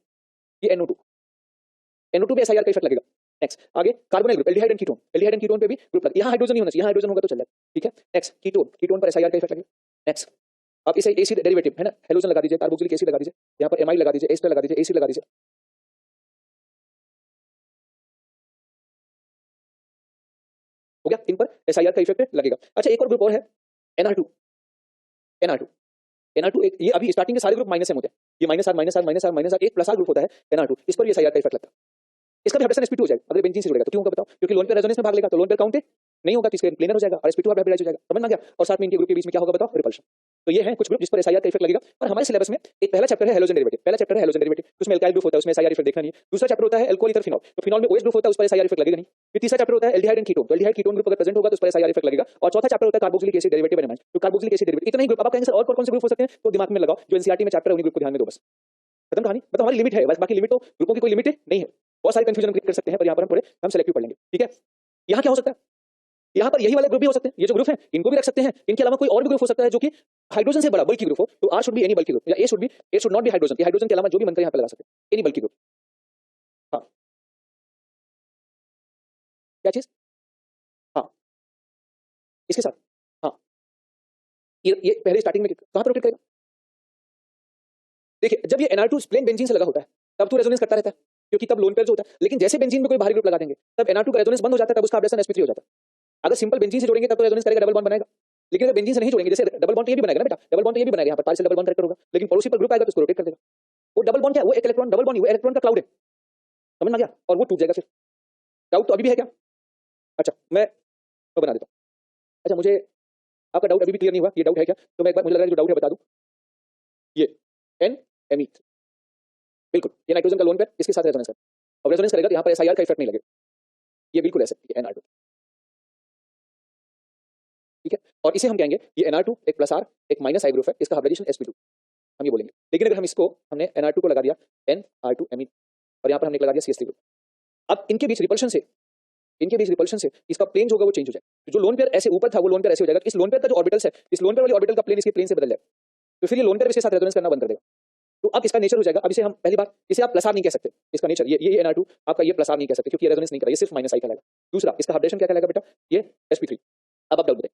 ये NO2 पे एसआईआर का इफेक्ट लगेगा। नेक्स्ट आगे carbonyl group, aldehyde and ketone पे भी ग्रुप लगेगा। यहाँ हाइड्रोजन नहीं होना चाहिए, यहाँ हाइड्रोजन होगा तो चल जाएगा, ठीक है। नेक्स्ट कीटोन पर एसआईआर का इफेक्ट लगेगा। नेक्स्ट आप इसे एसिड डेरिवेटिव है ना, हेलोजन लगा दीजिए, कार्बोक्सिलिक एसिड लगा दीजिए, यहाँ पर एमाइड लगा दीजिए, एस्टर लगा दीजिए, एसिड लगा दीजिए, हो गया। इन पर एसआईआर का इफेक्ट लगेगा। अच्छा एक और ग्रुप और है NR2, एक ये अभी स्टार्टिंग के सारे ग्रुप माइनस एम होते हैं, ये -R एक प्लस R ग्रुप होता है NR2, इस पर ये एसआईआर का इफेक्ट लगता है। इसका भी हाइड्रोजन sp2 हो जाएगा अगर बेंजीन से जुड़ेगा, तो क्यों होगा बताओ, क्योंकि लोन पे रेजोनेंस में भाग लेगा, तो लोन पे काउंट नहीं होगा, किसके प्लेनर हो जाएगा और sp2 हाइब्रिडाइज हो जाएगा, समझ में आ गया। और साथ में इनके ग्रुप के बीच में क्या होगा बताओ, रिपल्शन। तो ये है कुछ ग्रुप जिस पर एसआईआर का इफेक्ट लगेगा। और हमारे सिलेबस में एक पहला चैप्टर है हेलोजन डेरिवेटिव, उसमें एल्काइल ग्रुप होता है, उसमें एसआईआर इफेक्ट देखना नहीं है। दूसरा चैप्टर होता है एल्कोहल ईथर फिनॉल, तो फिनॉल में OH ग्रुप होता है, उस पर एसआईआर इफेक्ट लगेगा नहीं। फिर तीसरा चैप्टर होता है एल्डिहाइड एंड कीटोन, तो एल्डिहाइड कीटोन ग्रुप अगर प्रेजेंट होगा तो उस पर एसआईआर इफेक्ट लगेगा। और चौथा चैप्टर होता है carboxylic acid derivative and amide, तो कार्बोक्सिलिक एसिड डेरिवेटिव। इतना ही ग्रुप। अब आप कहेंगे सर और कौन से ग्रुप हो सकते हैं, तो दिमाग में लगाओ, जो एनसीईआरटी में चैप्टर है उन्हीं ग्रुप को ध्यान में दो, बस खत्म कहानी। मतलब हमारी लिमिट है बस, बाकी लिमिट तो ग्रुपों की कोई लिमिट नहीं है। बहुत सारे कंफ्यूजन क्रिएट कर सकते हैं, पर यहाँ पर हम थोड़े हम सेलेक्टिव पढ़ लेंगे, ठीक है। यहाँ क्या हो सकता है, यहाँ पर यही वाले ग्रुप भी हो सकते हैं, ये जो ग्रुप है इनको भी रख सकते हैं। इनके अलावा कोई और भी ग्रुप हो सकता है जो कि हाइड्रोजन से बड़ा बल्कि ग्रुप हो, तो R शुड बी एनी बल्कि ग्रुप, या A should not be hydrogen, ये हाइड्रोजन के अलावा जो भी बनकर यहाँ पे लगा सकते हैं, एनी बल्कि ग्रुप। हाँ क्या चीज, हाँ इसके साथ, हाँ ये पहले स्टार्टिंग में कहाँ पर रोटेट करेगा, देखिए जब ये NR2 प्लेन बेंजीन से लगा होता है तब तो रेजोनेंस करता रहता है, क्योंकि तब लोन पेयर जो होता है। लेकिन जैसे बेंजीन में कोई बाहरी ग्रुप लगा देंगे तब NR2 का रेजोनेंस बंद हो जाता है, तब उसका अपडेशन sp3 हो जाता है। अगर सिंपल बेंजीन से जोड़ेंगे तब तो रेजोनेंस करेगा, डबल बॉन्ड बनाएगा। लेकिन अगर बेंजीन से नहीं जोड़ेंगे, जैसे डबल बॉन्ड तो ये भी बनाएगा ना बेटा, डबल बॉन्ड तो ये भी बनाएगा, यहाँ पर पार्शियल डबल बॉन्ड करेक्टर होगा, लेकिन पड़ोसी पर ग्रुप आएगा तो उसको रोटेट कर देगा। वो डबल बॉन्ड क्या है, वो एक इलेक्ट्रॉन डबल बॉन्ड, वो इलेक्ट्रॉन का क्लाउड है, समझ में आ गया, और वो टूट जाएगा। फिर डाउट तो अभी भी है क्या, अच्छा मैं तो बना देता हूँ। अच्छा मुझे आपका डाउट अभी भी क्लियर नहीं हुआ, ये डाउट है क्या, तो मैं एक बार मुझे लग रहा है जो डाउट है बता दूं। ये NMe बिल्कुल, ये नाइट्रोजन का लोन पेयर इसके साथ रेजोनेंस करेगा, और रेजोनेंस करेगा तो यहाँ पर एसआईआर का इफेक्ट नहीं लगेगा, ये बिल्कुल ऐसे NR2, ठीक है। और इसे हम कहेंगे ये NR2 एक प्लस R एक माइनस I ग्रुप है, इसका हाइब्रिडाइजेशन sp2 हम ये बोलेंगे। लेकिन अगर हम इसको हमने NR2 को लगा दिया NR2Me और यहाँ पर हमने लगा दिया CH3 ग्रुप, अब इनके बीच रिपल्शन से इसका प्लेन जो होगा वो चेंज हो जाएगा। जो लोन पेयर ऐसे ऊपर था वो लोन पेयर ऐसे हो जाएगा, इस लोन पेयर का जो ऑर्बिटल्स है, इस लोन पेयर वाली ऑर्बिटल का प्लेन इसके प्लेन से बदल जाएगा, तो फिर ये लोन पेयर इसके साथ रेजोनेंस करना बंद कर देगा। तो अब इसका नेचर हो जाएगा, अब इसे हम पहली बार इसे आप प्लस आर नहीं कह सकते, इसका नेचर ये NR2 आपका ये प्लस आर नहीं कह सकते क्योंकि ये रेजोनेंस नहीं कर रहा, ये सिर्फ माइनस आई कहलाएगा। दूसरा इसका हाइब्रिडेशन क्या कहलाएगा बेटा, ये sp3। अब आप डबल बताइए,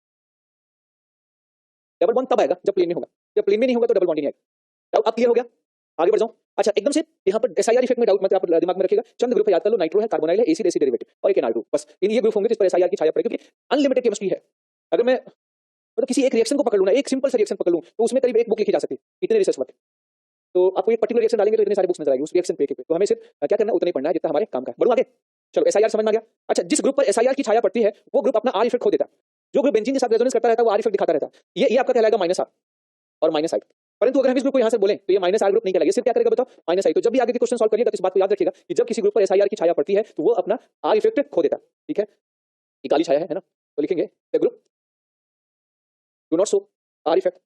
डबल बॉन्ड तब आएगा जब प्लेन में होगा, जब प्लेन में नहीं होगा तो डबल बॉन्ड ही नहीं आएगा। अब क्लियर हो गया, आगे बढ़ जाऊं। अच्छा एकदम से यहाँ पर SIR इफेक्ट में डाउट मत आप दिमाग में रखिएगा, चंद ग्रुप याद कर लो, नाइट्रो है, कार्बोनाइल है, एसिड एसिड डेरिवेटिव और एक NR2, बस इन ये ग्रुप होंगे जिस पर SIR की छाया पड़ेगी क्योंकि अनलिमिटेड केमिस्ट्री है। अगर मैं मतलब किसी एक रिएक्शन को पकड़ लूं ना, एक सिंपल सा रिएक्शन पकड़ लूं तो उसमें करीब एक बुक लिखी जा सकती है, इतने रिसर्च वर्क। तो आपको एक पर्टिकुलर रिएक्शन डालेंगे तो इतने सारे बुक्स नजर आएंगे उस रिएक्शन पे, तो हमें सिर्फ क्या करना है, उतना ही पढ़ना है जितना हमारे काम का है। बढ़ो आगे, चलो SIR समझ में आ गया। अच्छा जिस ग्रुप पर SIR की छाया पड़ती है वो ग्रुप अपना R इफेक्ट खो देता है, जो ग्रुप बेंजीन के साथ रेजोनेंस करता रहता है वो R इफेक्ट दिखाता रहता है, ये आपका कहलाएगा माइनस आर और माइनस आई। परंतु अगर हम इस ग्रुप को यहाँ से बोलें तो ये माइनस आर ग्रुप नहीं कहलाएगा, सिर्फ क्या करेगा बताओ, माइनस आई। तो जब भी आगे के क्वेश्चन सॉल्व करिएगा तो इस बात को याद रखिएगा कि जब किसी ग्रुप पर SIR की छाया पड़ती है तो वो अपना R इफेक्ट खो देता है, ठीक है, ये काली छाया है ना, तो लिखेंगे the group do not show R effect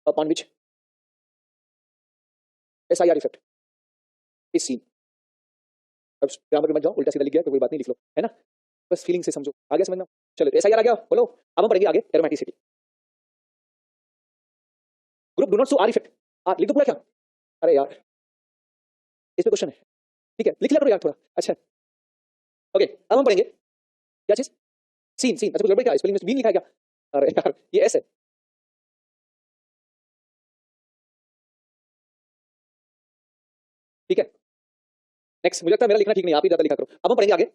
upon which SIR effect is seen. अब ग्रामर में मत जाओ, उल्टा सीधा लिख गया तो कोई बात नहीं, लिख लो, है ना, बस फीलिंग से समझो, आगे समझना। चलो SIR आ गया, बोलो। अब हम पढ़ेंगे आगे aromaticity. Group do not show R effect, लिख दो पूरा क्या, अरे यार इस पे क्वेश्चन है, ठीक है लिख लिया करो यार थोड़ा। अच्छा ओके, अब हम पढ़ेंगे क्या चीज, सीन। सीन अच्छा कुछ गड़बड़ क्या, स्पेलिंग में बीन लिखा है क्या, अरे यार ये S है, ठीक है। नेक्स्ट, मुझे लगता है मेरा लिखना ठीक नहीं, आप ही ज्यादा लिखा करो। अब हम पढ़ेंगे आगे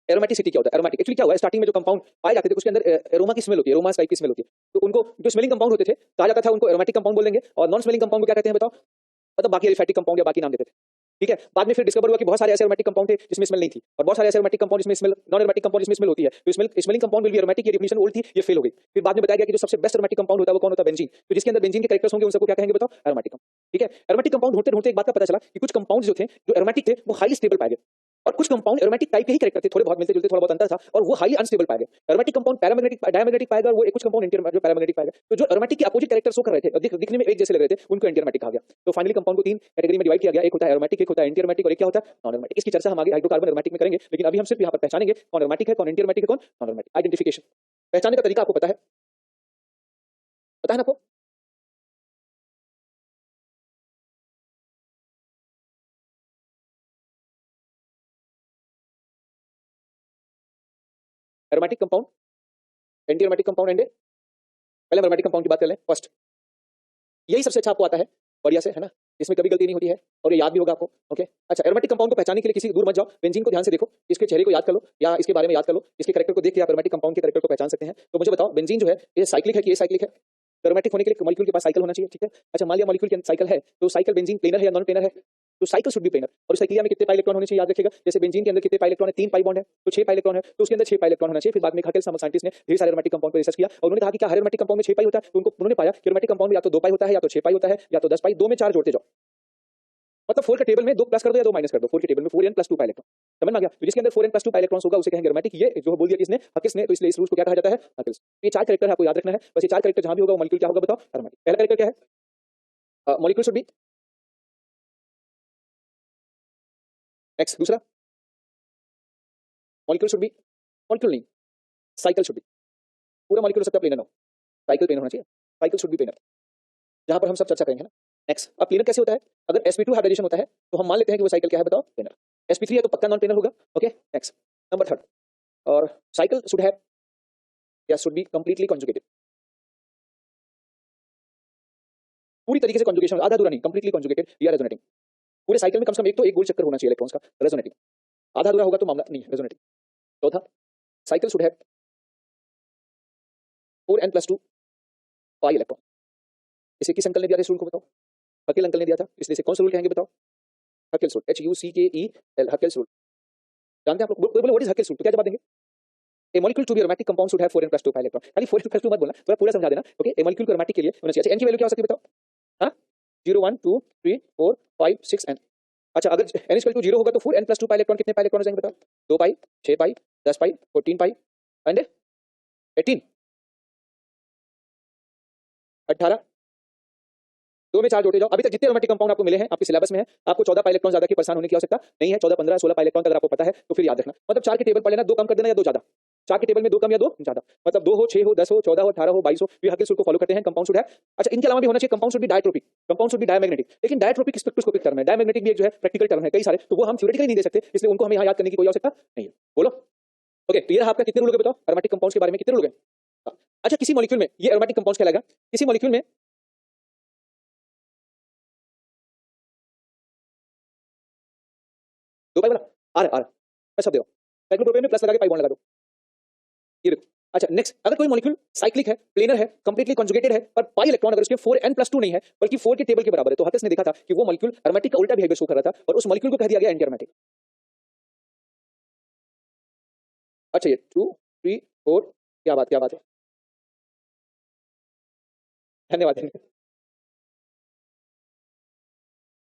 एरोमेटिसिटी क्या होता है। एरोमेटिक एक्चुअली क्या हुआ है, स्टार्टिंग में जो कंपाउंड पाए जाते थे उसके अंदर एरोमा की स्मेल होती है, एरोमा टाइप की स्मेल होती है, तो उनको जो स्मेलिंग कंपाउंड होते थे कहा जाता था उनको एरोमेटिक कंपाउंड बोलेंगे, और नॉन स्मेलिंग कंपाउंड को क्या कहते हैं बताओ, मतलब बाकी एलिफेटिक कंपाउंड या बाकी नाम देते थे, ठीक है। बाद में फिर डिस्कवर हुआ कि बहुत सारे ऐसे एरोमेटिक कंपाउंड थे जिसमें स्मेल नहीं थी, और बहुत सारे ऐसे एरोमेटिक कंपाउंड जिसमें स्मेल, नॉन एरोमेटिक कंपाउंड जिसमें स्मेल होती है, तो smelling compound will be aromatic, ये डेफिनेशन ओल्ड थी, ये फेल हो गई। फिर बाद में बताया गया कि जो सबसे बेस्ट एरोमेटिक कंपाउंड होता है वो कौन होता है, बेंजीन। तो जिसके अंदर बेंजीन के कैरेक्टर्स होंगे उन सबको क्या कहेंगे बताओ, एरोमेटिक कंपाउंड, ठीक है। एरोमेटिक कंपाउंड ढूंढते ढूंढते एक बात का पता चला कि कुछ कंपाउंड जो थे जो एरोमेटिक थे वो हाईली स्टेबल पाए गए, और कुछ कंपाउंड एरोमेटिक टाइप के ही कैरेक्टर थे, थोड़े बहुत मिलते जुलते, थोड़ा बहुत अंतर था, और वो हाईली अनस्टेबल पाए गए। एरोमेटिक कंपाउंड पैरामैग्नेटिक डायमैग्नेटिक पाएगा, और वो कुछ कंपाउंड जो पैरामैग्नेटिक पाएगा। तो जो एरोमेटिक के अपोजिट कैरेक्टर शो कर रहे थे और दिखने में एक जैसे लग रहे थे उनको एंटीएरोमेटिक कहा गया। तो फाइनली कंपाउंड को तीन कैटेगरी में डिवाइड किया गया, एक होता है एरोमेटिक, एक होता है एंटीएरोमेटिक, और एक क्या होता है नॉन एरोमेटिक। इसकी चर्चा हम आगे हाइड्रोकार्बन एरोमेटिक में करेंगे, लेकिन अभी हम सिर्फ यहाँ पर पहचानेंगे कौन एरोमेटिक है, कौन एंटीएरोमेटिक है, कौन नॉन एरोमेटिक। आइडेंटिफिकेशन, पहचानने का तरीका आपको पता है, पता है ना आपको, एरोमेटिक कंपाउंड, एंटीएरोमेटिक कंपाउंड एंड, पहले एरोमेटिक कंपाउंड की बात कर लें फर्स्ट, यही सबसे अच्छा आपको आता है बढ़िया से, है ना, इसमें कभी गलती नहीं होती है और ये याद भी होगा आपको, ओके। अच्छा एरोमेटिक कंपाउंड को पहचानने के लिए किसी दूर मत जाओ, बेंजीन को ध्यान से देखो, इसके चेहरे को याद कर लो या इसके बारे में याद कर लो, इसके कैरेक्टर को देख के आप एरोमेटिक कंपाउंड के कैरेक्टर को पहचान सकते हैं। तो मुझे बताओ बेंजीन जो है ये साइक्लिक है कि ये साइक्लिक है, एरोमेटिक होने के लिए मॉलिक्यूल के पास साइकिल होना चाहिए, ठीक है। अच्छा मान लिया मॉलिक्यूल के साइकिल है, तो साइकिल बेंजीन प्लेनर है या नॉन प्लेनर है, तो साइकिल शुड बी प्लेनर। और साइकिलिया में कितने पाई इलेक्ट्रॉन होने चाहिए याद रखिएगा, जैसे बेंजीन के अंदर कितने पाई इलेक्ट्रॉन है, 3 पाई बॉन्ड है, तो 6 पाई इलेक्ट्रॉन है, तो उसके अंदर 6 पाई इलेक्ट्रॉन होना चाहिए। फिर बाद में हकेल नामक साइंटिस्ट ने ढेर सारे एरोमेटिक कंपाउंड पर रिसर्च किया और उन्होंने कहा कि क्या हर एरोमेटिक कंपाउंड में 6 पाई होता है, तो उन्होंने पाया कि एरोमेटिक कंपाउंड में या तो 2 पाई होता है, या तो 6 पाई होता है, या तो 10 पाई, 2 में 4 जोड़ते जाओ, मतलब 4 के टेबल में 2 प्लस कर दो या 2 माइनस कर दो, 4 के टेबल में 4n + 2 पाई इलेक्ट्रॉन, समझ में आ गया। तो जिसके अंदर 4n + 2 पाई इलेक्ट्रॉन्स होगा उसे कहेंगे एरोमेटिक। ये जो बोल दिया किसने, हकिस ने, तो इसलिए इस रूल को क्या कहा जाता है, हकिस। ये 4 कैरेक्टर आपको याद रखना है, बस ये 4 कैरेक्टर जहां भी होगा वो मॉलिक्यूल क्या होगा बताओ, एरोमेटिक। पहला कैरेक्टर क्या है, मॉलिक्यूल शुड बी, नेक्स्ट दूसरा मॉलिक्यूल शुड बी, मॉलिक्यूल नहीं, साइकिल शुड बी, पूरा मॉलिक्यूल हो सकता है प्लेनर हो, साइकिल प्लेनर होना चाहिए, साइकिल शुड बी प्लेनर, जहां पर हम सब चर्चा करेंगे ना। नेक्स्ट, अब प्लेनर कैसे होता है, अगर sp2 हाइब्रिडेशन होता है तो हम मान लेते हैं कि वो साइकिल क्या है बताओ, प्लेनर। sp3 है तो पक्का नॉन प्लेनर होगा, ओके। नेक्स्ट नंबर 3, और साइकिल शुड हैव या शुड बी कंप्लीटली कॉन्जुगेटेड, पूरी तरीके से कॉन्जुगेशन, आधा अधूरा नहीं, कंप्लीटली कॉन्जुगेटेड या रेजोनेटिंग। पूरे साइकिल में कम से कम एक तो एक गोल चक्कर होना चाहिए इलेक्ट्रॉन्स का, रेजोनेटिंग, आधा अधूरा होगा तो मामला नहीं है, रेजोनेटिंग। चौथा, cycle should have 4n + 2 pi electron. इसे किस अंकल ने दिया था इस रूल को बताओ, हकेल अंकल ने दिया था, इसलिए इसे कौन सा रूल कहेंगे बताओ, हकेल्स रूल, HUCKEL, हकेल्स रूल। जानते हैं आप लोग, बोले व्हाट इज हकेल्स रूल, तो क्या जवाब देंगे, a molecule to be aromatic compound should have 4n + 2 pi electron. खाली 4n + 2 मत बोलना, थोड़ा पूरा समझा देना, ओके। ए मॉलिक्यूल को एरोमेटिक के लिए होना चाहिए। अच्छा n की वैल्यू क्या हो सकती है बताओ, हां 0 1 2 3 4 5 6 n। अच्छा अगर n = 0 होगा तो 4n + 2 पाई इलेक्ट्रॉन कितने पाई इलेक्ट्रॉन हो जाएंगे बताओ, 2 पाई, 6 पाई, 10 पाई, 14 पाई एंड 18, 18, 2 में 4 जोड़ते जाओ। अभी तक जितने एरोमेटिक कंपाउंड आपको मिले हैं आपके सिलेबस में है, आपको 14 पाई इलेक्ट्रॉन ज्यादा की परेशान होने की आवश्यकता नहीं है, 14 15 16 पाई इलेक्ट्रॉन अगर आपको पता है तो फिर याद रखना, मतलब 4 के टेबल पढ़ लेना, 2 कम कर देना या 2 ज्यादा, चार के टेबल में 2 कम या 2 ज्यादा, मतलब 2 हो, 6 हो, 10 हो, 14 हो, 18 हो, 22 हो, ये हर सूत्र को फॉलो करते हैं। कंपाउंड शुड है, अच्छा इनके अलावा भी होना चाहिए, compound should be diatropic, compound should be diamagnetic. लेकिन डायट्रोपिक स्पेक्ट्रोस्कोपिक टर्म है, डायमैग्नेटिक भी एक जो है प्रैक्टिकल टर्म है, कई सारे, तो वो हम थ्योरेटिकली नहीं दे सकते, इसलिए उनको हमें यहाँ याद करने की कोई आवश्यकता नहीं है। बोलो ओके, क्लियर है आपका? कितने रूल हो गए बताओ एरोमेटिक कंपाउंड्स के बारे में, कितने रूल हो गए? हाँ। अच्छा किसी मॉलिक्यूल में ये एरोमेटिक कंपाउंड्स कहलाएगा, किसी मॉलिक्यूल में दो पाई वाला आर मैं सब दे रहा हूं, साइक्लोप्रोपेन में प्लस लगा के पाई बॉन्ड लगा दो, ये देखो। अच्छा नेक्स्ट, अगर कोई मॉलिक्यूल साइक्लिक है, प्लेनर है, कंप्लीटली कंजुगेटेड है, पर पाई इलेक्ट्रॉन अगर उसके 4n+2 नहीं है बल्कि 4 के टेबल के बराबर है, तो हकस ने देखा था कि वो मॉलिक्यूल एरोमेटिक का उल्टा बिहेवियर शो कर रहा था और उस मॉलिक्यूल को कह दिया गया एंटी एरोमेटिक। अच्छा ये 2 3 4, क्या बात है, धन्यवाद।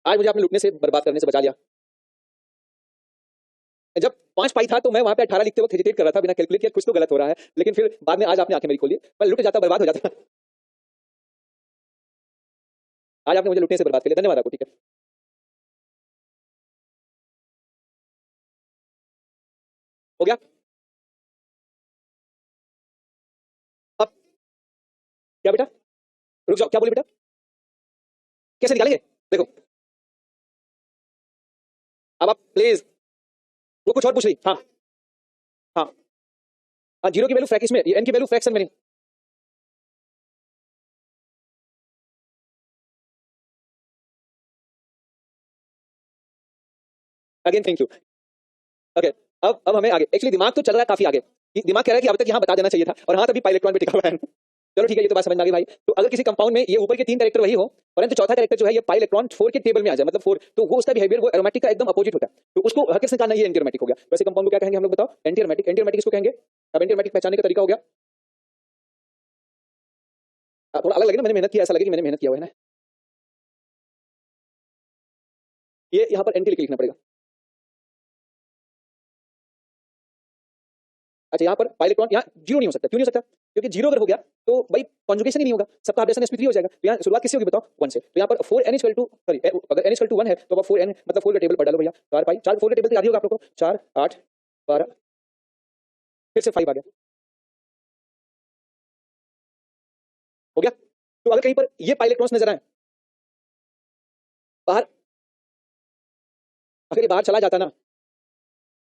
आज मुझे आपने लुटने से बर्बाद करने से बचा लिया। जब 5 पाई था तो मैं वहां पे 18 लिखते वक्त हेजिटेट कर रहा था, बिना कैलकुलेट किया कुछ तो गलत हो रहा है, लेकिन फिर बाद में आज आपने आंखें मेरी खोली, मैं लुट जाता, बर्बाद हो जाता। आज आपने मुझे लुटने से बर्बाद कर लिया, धन्यवाद आपको, ठीक है। हो गया? अब क्या बेटा, रुक जाओ, क्या बोले बेटा, कैसे निकालेंगे? देखो अब आप प्लीज, वो कुछ और पूछ रही, हाँ हाँ हाँ, जीरो की वैल्यू फ्रैक्स में, एन की वैल्यू फ्रैक्शन में नहीं। Again thank you. ओके, अब हमें आगे, एक्चुअली दिमाग तो चल रहा है काफी आगे, दिमाग कह रहा है कि अब तक यहाँ बता देना चाहिए था, और हाँ तभी पाई इलेक्ट्रॉन पे टिका हुआ है। चलो ठीक है, ये तो बात समझ में आ गई भाई। तो अगर किसी कंपाउंड में ये ऊपर के 3 कैरेक्टर वही हो, परंतु चौथा कैरेक्टर जो है ये पाई इलेक्ट्रॉन 4 के टेबल में आ जाए, मतलब 4, तो वो उसका बिहेवियर वो एरोमेटिक का एकदम अपोजिट होता है, तो उसको हकीकत से कहना ये एंटी एरोमेटिक हो गया। वैसे कंपाउंड को क्या कहेंगे हम लोग बताओ? Anti aromatic. एंटी एरोमेटिक इसको कहेंगे। अब एंटी एरोमेटिक पहचानने का तरीका हो गया, थोड़ा अलग लगे ना, मैंने मेहनत किया, ऐसा लगे कि मैंने मेहनत किया हुआ है ना। ये यहाँ पर एंटी लिखना पड़ेगा। अच्छा यहाँ पर पाई इलेक्ट्रॉन यहाँ जीरो नहीं हो सकता, क्यों नहीं हो सकता? क्योंकि जीरो अगर हो गया तो भाई कॉन्जुगेशन ही नहीं होगा, सबका हाइड्रोजन sp3 हो जाएगा, तो यहाँ शुरुआत किससे होगी बताओ? 1 से। तो यहाँ पर 4n सॉरी, अगर n 1 है तो अब 4n मतलब 4 का टेबल पर डालो भैया, 4 पाई, 4 4 के टेबल तो याद ही होगा आप लोगों को, 4 8 12, फिर से 5 आ गया, हो गया। तो अगर कहीं पर ये पाई इलेक्ट्रॉन्स नजर आए बाहर, अगर ये बाहर चला जाता ना,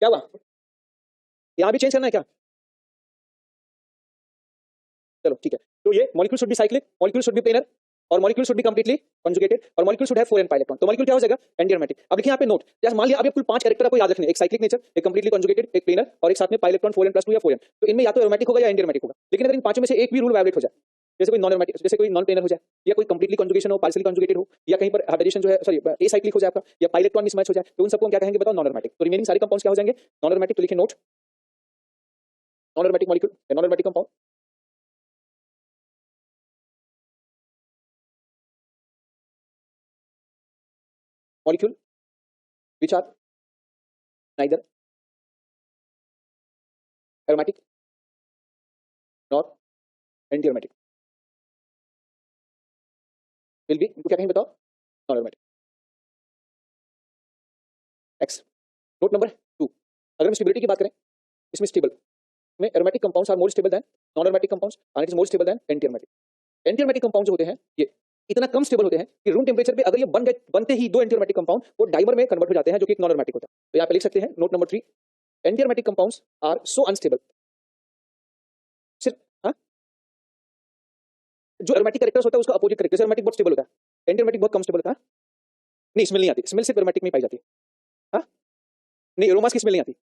क्या हुआ? यहाँ भी चेंज करना है क्या? चलो ठीक है, तो ये molecule should be cyclic, molecule should be planar, और molecule should be completely conjugated, और molecule should have 4n pi electron, तो मॉलिक्यूल क्या हो जाएगा? Antiaromatic. अब देखिए यहाँ पे नोट, जैसे मान लिया अब ये कुल 5 कैरेक्टर आपको याद रखने, एक साइक्लिक नेचर, एक कंप्लीटली कंजुगेटेड, एक प्लेनर, और एक साथ में पाई इलेक्ट्रॉन 4n+2 या 4n, तो इनमें या तो एरोमेटिक होगा या एंटी एरोमेटिक होगा। लेकिन अगर इन पांचों में से एक भी रूल वायलेट हो जाए, जैसे कोई नॉन एरोमेटिक, जैसे कोई नॉन प्लेनर हो जाए, या कोई कंप्लीटली कंजुगेशन हो, पार्शियली कंजुगेटेड हो, या कहीं पर हाइब्रिडेशन जो है सॉरी एसाइक्लिक हो जाए आपका, या पाई इलेक्ट्रॉन मिसमैच हो जाए, तो उन सबको हम क्या कहेंगे बताओ? Non aromatic. तो रिमेनिंग सारे कंपाउंड्स क्या हो जाएंगे? Non aromatic. तो लिखिए note, non aromatic molecule, non aromatic compound, molecule which are neither aromatic nor anti-aromatic will be, क्या कहेंगे बताओ? Non aromatic. X. Note number 2, अगर हम स्टेबिलिटी की बात करें, इसमें स्टेबल में aromatic compounds are more stable than non aromatic compounds and it is more stable than anti aromatic. Anti aromatic compound जो होते हैं ये इतना कम स्टेबल होते हैं कि रूम टेम्परेचर पे अगर ये बन गए, बनते ही 2 एंटी एरोमेटिक कंपाउंड वो डाइमर में कन्वर्ट हो जाते हैं, जो कि एक नॉन एरोमेटिक होता है। तो यहाँ पे लिख सकते हैं note number 3, anti aromatic compounds are so unstable. सिर्फ हाँ, जो एरोमेटिक कैरेक्टर्स होता है उसका अपोजिट कैरेक्टर, एरोमेटिक बहुत स्टेबल होता है, एंटी एरोमेटिक बहुत कम स्टेबल होता है। नहीं स्मेल नहीं आती, स्मेल सिर्फ एरोमेटिक में ही पाई जाती है। हाँ नहीं, एरोमास की स्मेल नहीं आती।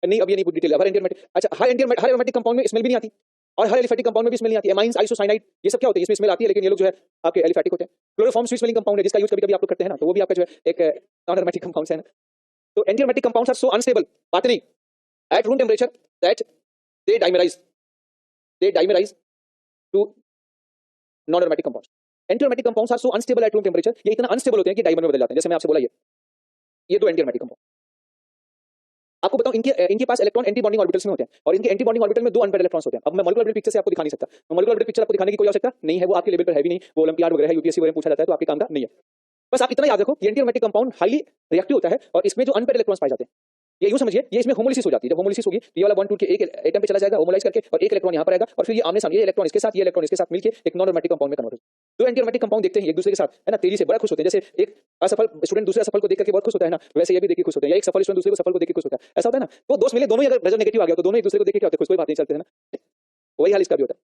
नहीं अब ये नहीं डिटेल, हर एंटी, अच्छा हर एरोमेटिक कंपाउंड में स्मेल भी नहीं आती, और हर एलिफेटिक कंपाउंड में भी स्मेल नहीं आती। एमाइंस, आइसोसाइनाइड, ये सब क्या होते हैं? इसमें स्मेल आती है, लेकिन ये लोग जो है आपके एलिफेटिक होते हैं। क्लोरोफॉर्म स्वीट स्मेलिंग कंपाउंड है, जिसका यूज कभी-कभी आप लोग करते हैं ना, तो वो भी आपका जो है एक नॉन एरोमेटिक कंपाउंड्स है ना। तो anti aromatic compounds are so unstable, बात नहीं, at room temperature that they dimerize to non aromatic compounds. Anti aromatic compounds are so unstable at room temperature, ये इतना अनस्टेबल होते हैं कि डाइमर में बदल जाते हैं। जैसे मैं आपसे बोला ये दो एंटी एरोमेटिक कंपाउंड, आपको बताऊं इनके पास इलेक्ट्रॉन एंटी बॉन्डिंग ऑर्बिटल्स में होते हैं, और इनके एंटी बॉन्डिंग ऑर्बिटल में 2 अनपेयर्ड इलेक्ट्रॉन्स होते हैं। अब मैं मॉलिक्यूलर ऑर्बिटल पिक्चर से आपको दिखा नहीं सकता, मॉलिक्यूलर ऑर्बिटल पिक्चर आपको दिखाने की कोई आवश्यकता नहीं है, वो आपके लेवल पर है भी नहीं, वो ओलंपियाड वगैरह है, यूपीएससी वगैरह पूछा जाता है, तो आपके काम का नहीं है। बस आप इतना याद रखो, ये anti aromatic compound highly reactive होता है, और इसमें जो अनपेयर्ड इलेक्ट्रॉन्स पाए जाते हैं ये यूं समझिए, ये इसमें होमोलिसिस हो जाती है। जब होमोलिसिस होगी तो ये वाला बॉन्ड टूट के एक एटम पे चला जाएगा होमोलाइज करके, और एक इलेक्ट्रॉन यहाँ पर आएगा, और फिर ये आमने सामने ये इलेक्ट्रॉन इसके साथ, ये इलेक्ट्रॉन इसके साथ मिलकर एक नॉन एरोमेटिक कंपाउंड में कन्वर्ट होता है। तो एंटी एरोमेटिक कंपाउंड देखते हैं एक दूसरे के साथ, है ना, तेजी से बड़ा खुश होते हैं। जैसे एक असफल स्टूडेंट दूसरे असफल को देख करके बहुत खुश होता है ना, वैसे ये भी देख के खुश होते हैं, या एक सफल स्टूडेंट दूसरे को सफल को देख के खुश होता है। ऐसा होता है ना। तो दोस्त मिले, दोनों ही अगर रिजल्ट नेगेटिव आ गया तो दोनों एक दूसरे को देख के क्या होता है, खुश, कोई बात नहीं, चलते हैं ना। वही हाल इसका भी होता है।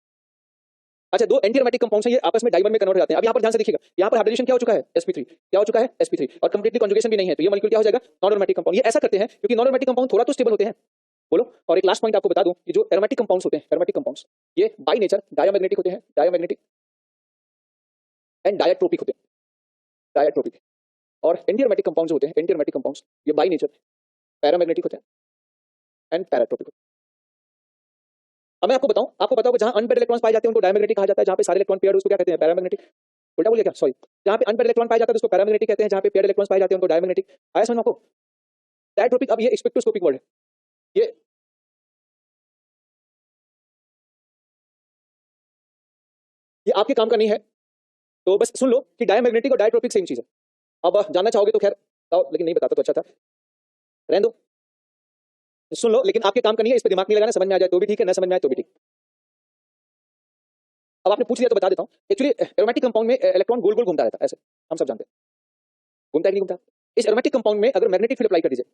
अच्छा, दो एंटी एरोमेटिक कंपाउंड्स हैं, ये आपस में डाइमर में कन्वर्ट हो जाते हैं। अब यहाँ पर ध्यान से देखिएगा, यहाँ पर हाइड्रोजन क्या हो चुका है, sp3, क्या हो चुका है, sp3, और कंप्लीटली कॉन्जुगेशन भी नहीं है, तो ये मॉलिक्यूल क्या हो जाएगा, नॉन एरोमेटिक कंपाउंड। ये ऐसा करते हैं क्योंकि नॉन एरोमेटिक कंपाउंड थोड़ा तो स्टेबल होते हैं, बोलो। और एक लास्ट पॉइंट आपको बता दूं कि जो एरोमेटिक कंपाउंड्स होते हैं, एरोमेटिक कंपाउंड्स ये बाय नेचर डायमैग्नेटिक होते हैं, डायमैग्नेटिक एंड डायट्रोपिक होते हैं, डायट्रोपिक। और एंटी एरोमेटिक कंपाउंड्स होते हैं, एंटी एरोमेटिक कंपाउंड्स ये बाय नेचर पैरामैग्नेटिक होते हैं एंड पैराट्रोपिक होते हैं। अब मैं आपको बताऊं, आपको पता होगा जहां अनपेयर्ड इलेक्ट्रॉन्स पाए जाते हैं उनको डायमैग्नेटिक कहा जाता है, जहां पे सारे इलेक्ट्रॉन पेयर्ड उसको क्या कहते हैं, पैरामैग्नेटिक। उल्टा बोलिए क्या, सॉरी, जहां पे अनपेयर्ड इलेक्ट्रॉन पाए जाता है उसको पैरामैग्नेटिक कहते हैं, जहां पे पेयर्ड इलेक्ट्रॉन्स पाए जाते हैं उनको डायमैग्नेटिक। आया समझ में आपको। डायट्रोपिक, अब ये स्पेक्ट्रोस्कोपिक वर्ड है, ये आपके काम का नहीं है, तो बस सुन लो कि डायमैग्नेटिक और डायट्रोपिक सेम चीज है। अब जानना चाहोगे तो खैर बताओ, लेकिन नहीं बताता तो अच्छा था, रहने दो। सुन लो, लेकिन आपके काम का नहीं है, इस पर दिमाग नहीं लगाना, समझ में आ जाए तो भी ठीक है, ना समझ में आए तो भी ठीक। अब आपने पूछ लिया तो बता देता हूं। एक्चुअली एरोमेटिक कंपाउंड में इलेक्ट्रॉन गोल गोल घूमता रहता है, ऐसे हम सब जानते हैं, घूमता है कि नहीं घूमता। इस एरोमेटिक कंपाउंड में अगर मैग्नेटिक फील्ड अप्लाई कर दीजिए,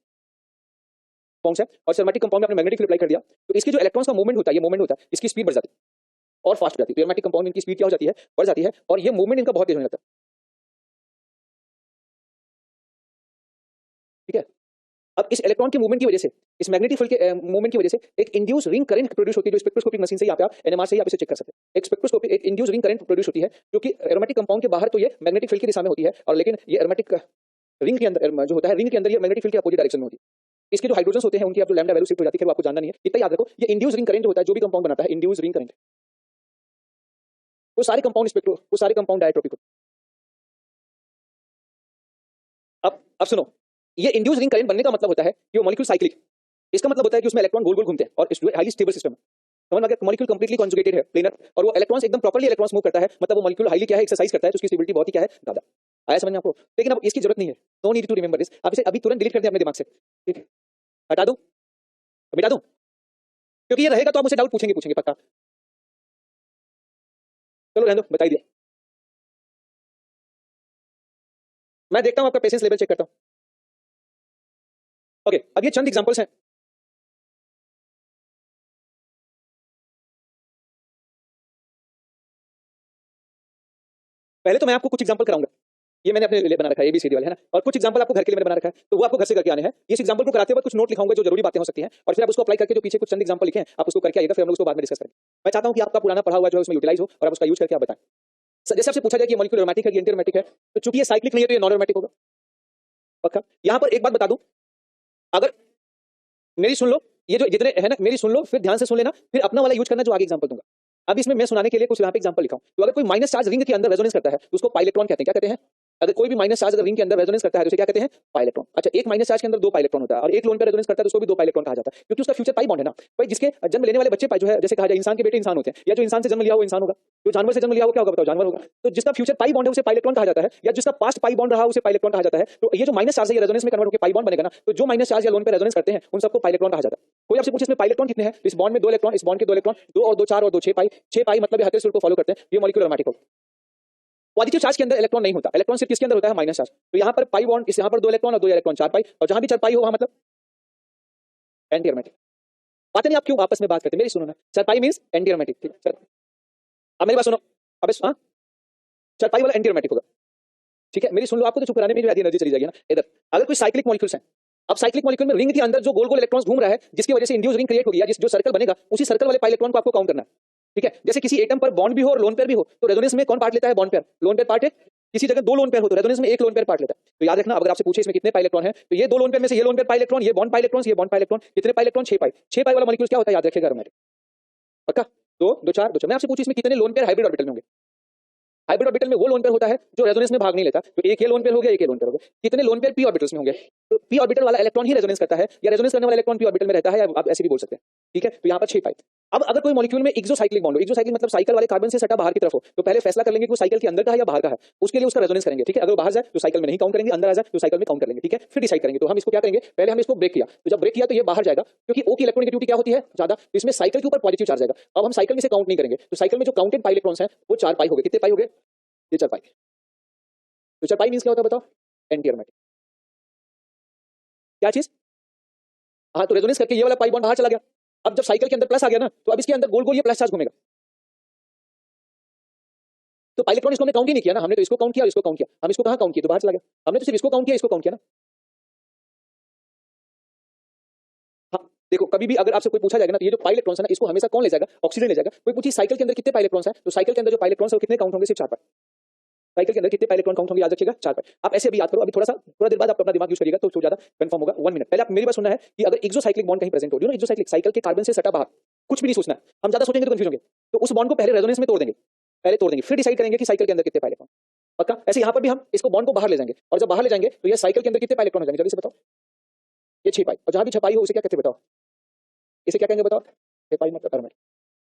कौन सा, और एरोमेटिक कंपाउंड में आपने मैग्नेटिक फील्ड अप्लाई कर दिया, तो इसकी जो इलेक्ट्रॉन्स का मूवमेंट होता है, ये मूवमेंट होता है, इसकी स्पीड बढ़ जाती है और फास्ट हो जाती है। तो एरोमेटिक कंपाउंड इनकी स्पीड क्या हो जाती है, बढ़ जाती है, और ये मूवमेंट इनका बहुत तेज होने लगता है। ठीक है। अब इस इलेक्ट्रॉन के मूवमेंट की वजह से, इस मैग्नेटिक फील्ड के मूवमेंट की वजह से एक इंड्यूस रिंग करंट प्रोड्यूस होती है, जो स्पेक्ट्रोस्कोपिक मशीन से ही आप एनएमआर से ही आप इसे चेक कर सकते हैं। एक स्पेक्ट्रोस्कोपिक, एक इंड्यूस रिंग करंट प्रोड्यूस होती है, जो कि एरोमेटिक कंपाउंड के बाहर तो ये मैग्नेटिक फील्ड की दिशा में होती है, और लेकिन ये एरोमेटिक रिंग के अंदर जो होता है, रिंग के अंदर ये मैग्नेटिक फील्ड के अपोजिट डायरेक्शन में होती है। इसके जो हाइड्रोजन होते हैं उनकी आप जो लैम्डा वैल्यू शिफ्ट हो जाती है, वो आपको जानना नहीं है, इतना याद रखो। ये इंड्यूस रिंग करंट होता है जो भी कंपाउंड बनाता है, इंड्यूस रिंग करंट। वो सारे कंपाउंड स्पेक्ट्रो, वो सारे कंपाउंड डायट्रोपिक होते हैं। अब सुनो, ये इंड्यूस रिंग करंट बनने का मतलब होता है कि वो मॉलिक्यूल साइक्लिक, इसका मतलब होता है कि उसमें इलेक्ट्रॉन गोल गोल घूमते हैं, और हाईली स्टेबल सिस्टम है। समझ में आ गया, मॉलिक्यूल कंप्लीटली कॉन्जुगेटेड है, प्लेनर, और वो इलेक्ट्रॉन्स एकदम प्रॉपर्ली इलेक्ट्रॉन्स मूव करता है, मतलब वो मॉलिक्यूल हाईली क्या है, एक्सरसाइज करता है, तो उसकी स्टेबिलिटी बहुत ही क्या है, ज्यादा। आया समझ में आपको। लेकिन अब इसकी जरूरत नहीं है, no need to remember this, आप इसे अभी तुरंत डिलीट कर दें अपने दिमाग से, ठीक है, हटा दूं, मिटा दूं, क्योंकि ये रहेगा तो आप मुझसे डाउट पूछेंगे पूछेंगे पक्का। चलो रहने दो, बताइए दिया। मैं देखता हूं आपका पेशेंस लेवल चेक करता हूं। ओके, अब ये चंद एग्जांपल्स हैं। पहले तो मैं आपको कुछ एग्जांपल कराऊंगा, ये मैंने अपने लिए बना रखा है एबीसीडी वाले, है ना, और कुछ एग्जांपल आपको घर के लिए मैंने बना रखा है, तो वो आपको घर से करके आने हैं। इस एग्जांपल को कराते वक्त कुछ नोट लिखाऊंगा जो जरूरी बातें हो सकती हैं, और फिर आप उसको अप्लाई करके जो पीछे कुछ चंद एग्जांपल लिखे हैं आप उसको करके आइएगा, फिर हम लोग उसको बाद में डिस्कस करेंगे। मैं चाहता हूं कि आपका पुराना पढ़ा हुआ जो है उसमें यूटिलाइज हो, और आप उसका यूज करके आप बताएं। जैसे आपसे पूछा जाए कि मॉलिक्यूल एरोमेटिक है कि एंटी एरोमेटिक है, तो चूंकि ये साइक्लिक नहीं है तो ये नॉन एरोमेटिक होगा, पक्का। यहां पर एक बात बता दूं, अगर मेरी सुन लो, ये जो जितने है ना, मेरी सुन लो, फिर ध्यान से सुन लेना, फिर अपना वाला यूज करना जो आगे एग्जांपल दूंगा। अब इसमें मैं सुनाने के लिए कुछ यहाँ पे एग्जांपल लिखा हूं। तो अगर कोई माइनस चार्ज रिंग के अंदर रेजोनेंस करता है तो उसको पाई इलेक्ट्रॉन कहते हैं। क्या कहते हैं? अगर कोई भी माइनस चार्ज अगर रिंग के अंदर रेजोनेंस करता है तो उसे क्या कहते हैं? Pi electron. अच्छा, एक माइनस चार्ज के अंदर दो पाई इलेक्ट्रॉन होता है, और एक लोन पे रेजोनेंस करता है तो उसको भी दो पाई इलेक्ट्रॉन कहा जाता है, क्योंकि उसका फ्यूचर पाई बॉन्ड है ना। भाई जिसके जन्म लेने वाले बच्चे पाई जो है, जैसे कहा जाए इंसान के बेटे इंसान होते हैं, या जो इंसान से जन्म लिया वो इंसान होगा, जो जानवर से जन्म लिया वो क्या होगा बताओ? जानवर होगा। तो जिसका फ्यूचर पाई बॉन्ड है उसे पाई इलेक्ट्रॉन कहा जाता है, या जिसका पास्ट पाई बॉन्ड रहा उसे पाई इलेक्ट्रॉन कहा जाता है। तो ये जो माइनस चार्ज है ये रेजोनेंस में कन्वर्ट होकर पाई बॉन्ड बनेगा ना, तो जो माइनस चार्ज या लोन पे रेजोनेंस करते हैं उन सबको पाई इलेक्ट्रॉन कहा जाता है। कोई आपसे पूछे इसमें पाई इलेक्ट्रॉन कितने हैं, इस बॉन्ड में दो इलेक्ट्रॉन, इस बॉन्ड के दो इलेक्ट्रॉन, दो और दो चार और दो छह पाई, छह पाई मतलब हथेली सूत्र को फॉलो करते हैं, ये मॉलिक्यूल एरोमेटिक होगा। पॉजिटिव चार्ज के अंदर इलेक्ट्रॉन नहीं होता, इलेक्ट्रॉन सिर्फ किसके अंदर होता है? Minus charge. तो यहाँ पर पाई बॉन्ड, इस यहाँ पर दो इलेक्ट्रॉन और दो इलेक्ट्रॉन, चार पाई, और जहां भी चार पाई हो वहां मतलब एंटी एरोमेटिक। बातें नहीं आप क्यों आपस में बात करते हैं, मेरी सुनो ना। चार पाई मींस एंटी एरोमेटिक, ठीक है। अब मेरी बात सुनो, अब हाँ, चार पाई वाला एंटी एरोमेटिक होगा, ठीक है। मेरी सुन लो, आपको तो चुप कराने में भी आधी एनर्जी चली जाएगी ना। इधर अगर कोई साइक्लिक मॉलिक्यूल्स हैं, अब साइक्लिक मॉलिक्यूल में रिंग के अंदर जो गोल गोल इलेक्ट्रॉन्स घूम रहा है, जिसकी वजह से इंड्यूस रिंग क्रिएट होगी, या जो सर्कल बनेगा, उसी सर्कल वाले पाई इलेक्ट्रॉन को आपको काउंट करना है, ठीक है। जैसे किसी एटम पर बॉन्ड भी हो और लोन पेयर भी हो, तो रेजोनेंस में कौन पार्ट लेता है? Bond pair. Lone pair part है। किसी जगह दो लोन पेयर हो तो रेजोनेंस में एक लोन पेयर पार्ट लेता है। तो याद रखना, अगर आपसे पूछे इसमें कितने पाई इलेक्ट्रॉन है, तो ये दो लोन पेयर में से ये लोन पेयर पाई इलेक्ट्रॉन, ये बॉन्ड पाई इलेक्ट्रॉन, ये बॉन्ड पाई इलेक्ट्रॉन, कितने पाई इलेक्ट्रॉन? छह पाई। छह पाई वाला मॉलिक्यूल क्या होता है याद रखिएगा, एरोमेटिक, पक्का। दो दो चार दो चार। मैं आपसे पूछूं इसमें कितने लोन पेयर हाइब्रिड ऑर्बिटल में होंगे? हाइब्रिड ऑर्बिटल में वो लोन पेयर होता है जो रेजोनेंस में भाग नहीं लेता, तो एक ये लोन पेयर हो गया, एक ये लोन पेयर हो गया। कितने लोन पेयर पी ऑर्बिटल्स में होंगे? तो पी ऑर्बिटल वाला इलेक्ट्रॉन ही रेजोनेंस करता है, या रेजोनेंस करने वाला इलेक्ट्रॉन पी ऑर्बिटल में रहता है, आप ऐसे भी बोल सकते हैं। ठीक है, तो यहाँ पर 6 पाई। अब अगर कोई मॉलिक्यूल में एक्सोसाइक्लिक बॉन्ड हो, एक्सोसाइक्लिक मतलब साइकिल वाले कार्बन से सटा बाहर की तरफ हो, तो पहले फैसला कर लेंगे कि वो साइकिल के अंदर का है या बाहर का है, उसके लिए उसका रेजोनेंस करेंगे, ठीक है। अगर वो बाहर जाए तो साइकिल में नहीं काउंट करेंगे, अंदर आ जाए तो साइकिल में काउंट कर लेंगे, ठीक है। फिर डिसाइड करेंगे, तो हम इसको क्या करेंगे, पहले हम इसको ब्रेक किया, तो जब ब्रेक किया तो ये बाहर जाएगा, क्योंकि ओ की इलेक्ट्रॉनिक क्या होती है ज्यादा, तो इसमें साइकिल के ऊपर पॉजिटिव चार्ज आएगा। अब हम साइकिल में से काउंट नहीं करेंगे, तो साइकिल में जो काउंटेड पाई इलेक्ट्रॉन्स हैं वो 4 पाई हो गए। कितने पाई हो गए, ये 4 पाई। तो 4 पाई मींस क्या होता है बताओ, एंटी एरोमेटिक। क्या चीज, हाँ, तो रेजोनेंस करके ये वाला पाई बॉन्ड बाहर चला गया। अब जब साइकिल के अंदर प्लस आ गया ना, तो अब इसके अंदर गोल गोल ये प्लस चार्ज घूमेगा। तो पाई इलेक्ट्रॉन इसको हमने काउंट ही नहीं किया ना, हमने तो इसको काउंट किया और इसको काउंट किया। हम इसको कहां काउंट किया, तो बाहर चला गया। हमने तो सिर्फ इसको काउंट किया, इसको काउंट किया ना। हाँ, देखो कभी भी अगर आपसे कोई पूछा जाएगा ना, तो ये जो पाई इलेक्ट्रॉन्स है ना, इसको हमेशा कौन ले जाएगा, ऑक्सीजन ले जाएगा। कोई पूछी साइकिल के अंदर कितने पाई इलेक्ट्रॉन्स हैं, तो साइकिल के अंदर जो पाई इलेक्ट्रॉन्स है कितने काउंट होंगे, सिर्फ 4 पाई। साइकिल के अंदर कितने पाई इलेक्ट्रॉन काउंट होंगे, याद रखिएगा 4 पाई। आप ऐसे भी याद करो, अभी थोड़ा देर बाद आप अपना दिमाग यूज करिएगा तो ज्यादा कंफर्म होगा। 1 मिनट पहले आप मेरी बात सुनना है कि अगर एक्सोसाइक्लिक बॉन्ड कहीं प्रेजेंट हो, जो एक्सोसाइक्लिक साइकिल के कार्बन से सटा बाहर, कुछ भी नहीं सोचना है। हम ज्यादा सोचेंगे तो कंफ्यूज होंगे, तो उस बॉन्ड को पहले रेजोनेंस में तोड़ देंगे, पहले तोड़ देंगे, फिर डिसाइड करेंगे कि साइकिल के अंदर कितने पाई इलेक्ट्रॉन। पक्का। ऐसे यहाँ पर भी हम इसको बॉन्ड को बाहर ले जाएंगे, और जब बाहर ले जाएंगे तो ये साइकिल के अंदर कितने पाई इलेक्ट्रॉन हो जाएंगे, जल्दी से बताओ। ये 6 पाई, और जहां भी 6 पाई हो उसे क्या कहते हैं बताओ, इसे क्या कहेंगे बताओ, 6 पाई मतलब एरोमेटिक,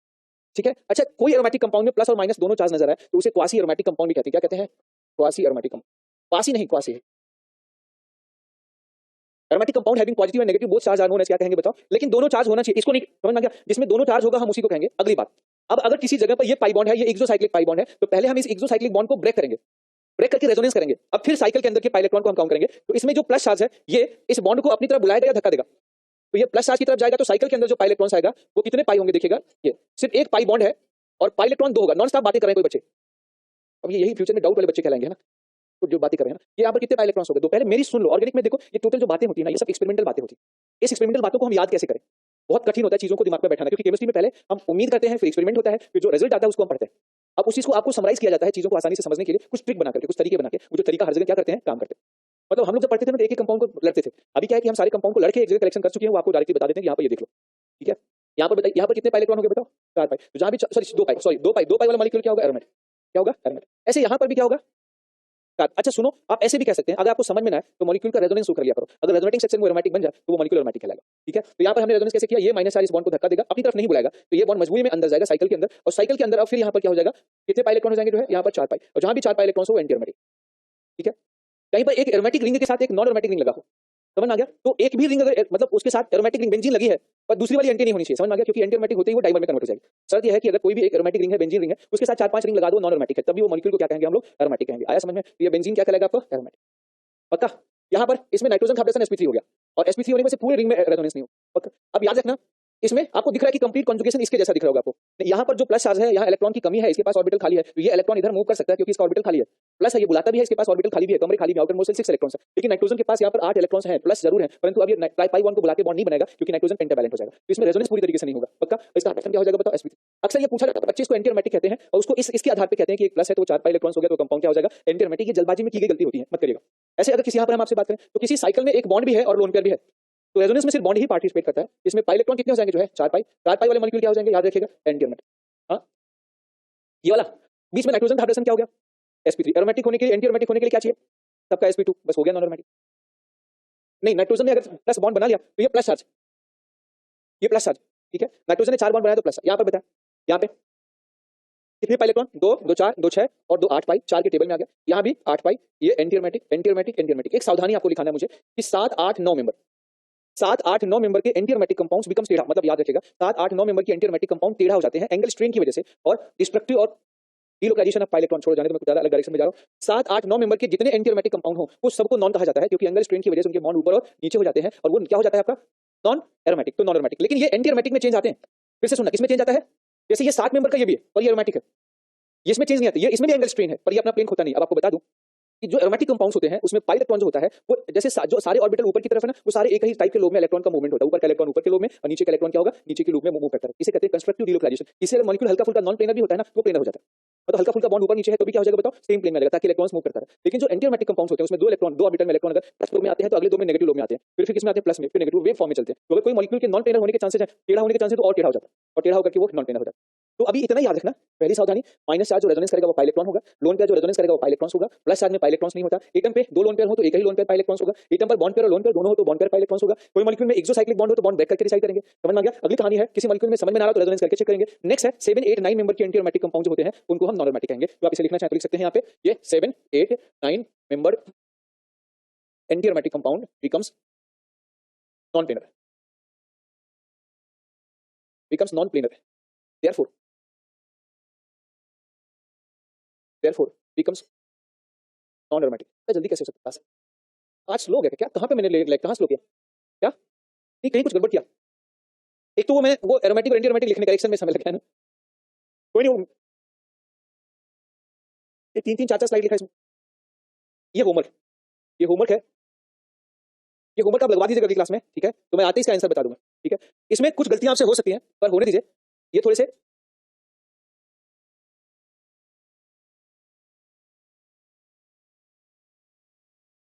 ठीक है। अच्छा, कोई एरोमेटिक कंपाउंड में प्लस और माइनस दोनों चार्ज नजर आए तो उसे क्वासी एरोमेटिक कंपाउंड भी कहते हैं। क्या कहते हैं, क्वासी एरोमेटिक कंपाउंड। क्वासी नहीं, क्वासी है। Aromatic compound having positive and negative both charge are known as, क्या कहेंगे बताओ। लेकिन दोनों चार्ज होना चाहिए, इसको नहीं समझ में आ गया, जिसमें दोनों चार्ज होगा हम उसी को कहेंगे। अगली बात, अब अगर किसी जगह पर ये पाई बॉन्ड है, ये एक्सोसाइक्लिक पाई बॉन्ड है, तो पहले हम इस एक्सोसाइक्लिक बॉन्ड को ब्रेक करेंगे, ब्रेक करके रेजोनेंस करेंगे। अब फिर साइकिल के अंदर के पाई इलेक्ट्रॉन को हम काउंट करेंगे, तो इसमें जो प्लस चार्ज है ये इस बॉन्ड को अपनी तरफ बुलाएगा या धक्का देगा, तो ये प्लस चार्ज की तरफ जाएगा। तो साइकिल के अंदर जो पाई इलेक्ट्रॉन आएगा वो कितने पाई होंगे, देखिएगा ये सिर्फ एक पाई बॉन्ड है और पाई इलेक्ट्रॉन 2 होगा। नॉन स्टॉप बातें कर रहे हैं कोई बच्चे, अब ये यही फ्यूचर में डाउट वाले बच्चे कहलाएंगे ना, तो जो बातें कर रहे हैं ना, ये यहाँ पर कितने पाई इलेक्ट्रॉन्स हो गए। तो पहले मेरी सुन लो, ऑर्गेनिक में देखो ये टोटल जो बातें होती है ना, ये सब एक्सपेरिमेंटल बातें होती है। इस एक्सपेरिमेंटल बातों को हम याद कैसे करें, बहुत कठिन होता है चीजों को दिमाग में बैठाना, क्योंकि केमिस्ट्री में पहले हम उम्मीद करते हैं, फिर एक्सपेरिमेंट होता है, फिर जो रिजल्ट आता है उसको हम पढ़ते हैं। अब उस चीज को आपको समराइज किया जाता है, चीजों को आसानी से समझने के लिए कुछ ट्रिक बना करके, कुछ तरीके बना के, वो जो तरीका हर जगह क्या करते हैं, काम करते हैं। मतलब हम लोग जब पढ़ते थे ना, एक एक कंपाउंड को लड़ते थे। अभी क्या है कि हम सारे कंपाउंड को लड़के एक जगह कलेक्शन कर चुके हैं, वो आपको डायरेक्टली बता देते हैं कि यहाँ पर ये देख लो, ठीक है। यहाँ पर बताइए, यहाँ पर कितने पाई इलेक्ट्रॉन हो गए बताओ, 4 पाई। तो जहाँ भी सॉरी 2 पाई, सॉरी 2 पाई, 2 पाई वाला मॉलिक्यूल क्या होगा, एरोमेटिक। क्या होगा, एरोमेटिक। ऐसे यहाँ पर भी क्या होगा, अच्छा सुनो, आप ऐसे भी कह सकते हैं, अगर आपको समझ में ना आए तो मॉलिक्यूल का रेजोनेंस कर लिया करो। अगर रेजोनेटिंग सेक्शन में एरोमेटिक बन जाए तो वो मॉलिक्यूल एरोमेटिक कहलाएगा, ठीक है। तो यहाँ पर हमने रेजोनेंस कैसे किया, ये माइनस चार्ज इस बॉन्ड को धक्का देगा, अपनी तरफ नहीं बुलाएगा, तो ये बॉन्ड मजबूरी में अंदर जाएगा साइकिल के अंदर, और साइकिल के अंदर अब फिर यहाँ पर क्या हो जाएगा, कितने पाई इलेक्ट्रॉन हो जाएंगे, जो है यहाँ पर 4 पाई, और जहाँ भी 4 पाई इलेक्ट्रॉन हो एंटी एरोमेटिक, ठीक है। कहीं पर एक एरोमेटिक रिंग के साथ एक नॉन एरोमेटिक रिंग लगा हो, समझ में आ गया। तो एक भी रिंग अगर मतलब उसके साथ एरोमेटिक रिंग बेंजीन लगी है पर दूसरी वाली एंटी नहीं होनी चाहिए, समझ में आ गया, क्योंकि एंटी एरोमेटिक होते ही वो डाइमर में कन्वर्ट हो जाएगी। शर्त यह है कि अगर कोई भी एक एरोमेटिक रिंग है, बेंजीन रिंग है, उसके साथ 4-5 रिंग लगा दो, नॉन एरोमेटिक है, तभी वो मॉलिक्यूल को क्या कहेंगे हम लोग, एरोमेटिक कहेंगे। आया समझ में, तो ये बेंजीन क्या कहलाएगा आपको, एरोमेटिक। पक्का। यहाँ पर इसमें नाइट्रोजन का हाइड्रोजन sp3 हो गया, और sp3 होने से पूरे रिंग में रेजोनेंस नहीं हो। पक्का। अब याद रखना, इसमें आपको दिख रहा है कि कंप्लीट कॉन्जुगेशन इसके जैसा दिख रहा होगा आपको। यहाँ पर जो प्लस चार्ज है, यहाँ इलेक्ट्रॉन की कमी है, इसके पास ऑर्बिटल खाली है, तो ये इलेक्ट्रॉन इधर मूव कर सकता है क्योंकि इसका ऑर्बिटल खाली है। प्लस है, ये बुलाता भी है, इसके पास ऑर्बिटल खाली भी है, कमरे खाली भी, आउटर मोस्ट 6 इलेक्ट्रॉन्स है। लेकिन नाइट्रोजन के पास यहाँ पर 8 इलेक्ट्रॉन्स हैं, प्लस जरूर है, परंतु अब ये पाई बॉन्ड को बुला के बॉन्ड नहीं बनेगा क्योंकि नाइट्रोजन पेंटावैलेंट हो जाएगा, तो इसमें रेजोनेंस पूरी तरीके से नहीं होगा। पक्का। इसका हाइड्रोजन क्या हो जाएगा बताओ, sp3। अक्सर ये पूछा जाता है, बच्चे इसको एंटी एरोमेटिक कहते हैं, और उसको इसके आधार पर कहते हैं कि एक प्लस है तो 4 पाई इलेक्ट्रॉन्स हो गया, तो कंपाउंड क्या हो जाएगा, एंटी एरोमेटिक। ये जल्दबाजी में की गई गलती होती है, मत करिएगा। ऐसे अगर किसी यहाँ पर हम आपसे बात करें तो किसी साइकिल में एक बॉन्ड भी है और लोन पेयर भी है, तो रेजोनेंस में सिर्फ बॉन्ड ही पार्टिसिपेट करता है। इसमें पाई इलेक्ट्रॉन कितने हो जाएंगे, जो है 4 पाई। 4 पाई वाले मॉलिक्यूल क्या हो जाएंगे, याद रखिएगा, एंटी एरोमेटिक। हाँ, ये वाला बीच में नाइट्रोजन का हाइड्रोजन क्या हो गया, sp3। एरोमेटिक होने के लिए, एंटी एरोमेटिक होने के लिए क्या चाहिए, सबका sp2, बस हो गया नॉन एरोमेटिक। नहीं, नाइट्रोजन ने अगर प्लस बॉन्ड बना लिया तो ये प्लस चार्ज, ये प्लस चार्ज, ठीक है। नाइट्रोजन ने 4 बॉन्ड बनाया तो प्लस। यहाँ पर बताया, यहाँ पे कितने पाई इलेक्ट्रॉन, 2, 2 4, 2 6 और 2 8 पाई, 4 के टेबल में आ गया। यहाँ भी 8 पाई, ये anti aromatic, anti aromatic, anti aromatic. एक सावधानी आपको लिखाना है मुझे कि 7 8 9 मेंबर, 7 8 9 मेंबर के एंटी एरोमेटिक कंपाउंड्स बिकम्स टेढ़ा, मतलब याद रखिएगा 7 8 9 मेंबर के एंटी एरोमेटिक कंपाउंड टेढ़ा हो जाते हैं एंगल स्ट्रेन की वजह से, और डिस्ट्रक्टिव और डिलोकलाइजेशन ऑफ पाई इलेक्ट्रॉन, छोड़ जाने तो मैं कुछ ज्यादा अलग डायरेक्शन में जा रहा हूं। 7 8 9 मेंबर के जितने एंटी एरोमेटिक कंपाउंड हो वो सबको नॉन कहा जाता है, क्योंकि एंगल स्ट्रेन की वजह से उनके बॉन्ड ऊपर और नीचे हो जाते हैं, और वो क्या हो जाता है आपका, नॉन एरोमेटिक। तो नॉन एरोमेटिक, लेकिन ये एंटी एरोमेटिक में चेंज आते हैं। फिर से सुनना, किसमें चेंज आता है, जैसे ये 7 मेंबर का ये भी है और ये एरोमेटिक है, ये इसमें चेंज नहीं आती, ये इसमें भी एंगल स्ट्रेन है पर ये अपना प्लेन होता नहीं। अब आपको बता दूं कि जो एरोमेटिक कंपाउंड्स होते हैं उसमें पाई इलेक्ट्रॉन जो होता है वो जैसे जो सारे ऑर्बिटल ऊपर की तरफ है ना, वो सारे एक ही टाइप के लोब में इलेक्ट्रॉन का मूवमेंट होता है। ऊपर का इलेक्ट्रॉन ऊपर के लोब में और नीचे का इलेक्ट्रॉन क्या होगा, नीचे के लोब में मूव करता है। इसे कहते हैं कंस्ट्रक्टिव डिलोकलाइजेशन। इससे मॉलिक्यूल हल्का फुल्का नॉन प्लेनर भी होता है ना, वो प्लेनर हो जाता है। मतलब हल्का फुल्का बॉन्ड ऊपर नीचे है तो भी क्या हो जाएगा बताओ, सेम प्लेन में रहेगा, ताकि इलेक्ट्रॉन्स मूव करता है। लेकिन जो एंटी एरोमेटिक कंपाउंड्स होते हैं उसमें दो ऑर्बिटल में इलेक्ट्रॉन अगर प्लस लोब में आते हैं तो अगले दो में नेगेटिव लोब में आते हैं, फिर किसमें आते हैं, प्लस में, फिर नेगेटिव वेव फॉर्म में चलते हैं। तो अगर कोई मॉलिक्यूल के नॉन प्लेनर होने के चांसेस है, टेढ़ा होने के चांसेस तो और टेढ़ा हो जाता है, और टेढ़ा होकर के वो नॉन प्लेनर हो जाता है। तो अभी इतना याद रखना पहली सावधानी, माइनस चार्ज जो रेजोनेंस करेगा वो पाई इलेक्ट्रॉन होगा, लोन पेयर जो रेजोनेंस करेगा वो पाई इलेक्ट्रॉन्स होगा, प्लस चार्ज में पाई इलेक्ट्रॉन्स नहीं होता। एटम पे दो लोन पेयर हो तो एक ही लोन पेयर पाई इलेक्ट्रॉन्स होगा, एटम पर बॉन्ड पेयर और लोन पेयर दोनों हो तो बॉन्ड पेयर पाई इलेक्ट्रॉन्स होगा। कोई मॉलिक्यूल में एक्सोसाइक्लिक बॉन्ड हो तो बॉन्ड ब्रेक करके डिसाइड करेंगे। समझ में आ गया? अगली कहानी है, किसी मॉलिक्यूल में समझ में ना आ रहा तो रेजोनेंस करके चेक करेंगे। नेक्स्ट है 7, 8, 9 मेंबर के एंटीएरोमेटिक कंपाउंड जो होते हैं उनको हम नॉन एरोमेटिक कहेंगे। तो आप इसे लिखना चाहें तो लिख सकते हैं यहाँ पे, ये 7, 8, 9 member antiaromatic compound becomes non planar, becomes non-planar, therefore becomes non-aromatic। जल्दी कैसे हो सकता है? आज स्लो गया क्या? कहाँ पे मैंने कहाँ स्लो किया क्या? नहीं, कहीं कुछ गड़बड़ किया। एक तो वो मैं वो एरोमेटिक और एंटी एरोमेटिक लिखने करेक्शन में समय लग गया ना। कोई नहीं, ये 3-3, 4-4 स्लाइड लिखा है इसमें। ये होमवर्क है, ये होमवर्क आप लगवा दीजिएगा अगली क्लास में, ठीक है? तो मैं आते ही इसका आंसर बता दूंगा, ठीक है? इसमें कुछ गलतियां आपसे हो सकती हैं पर होने दीजिए, ये थोड़े से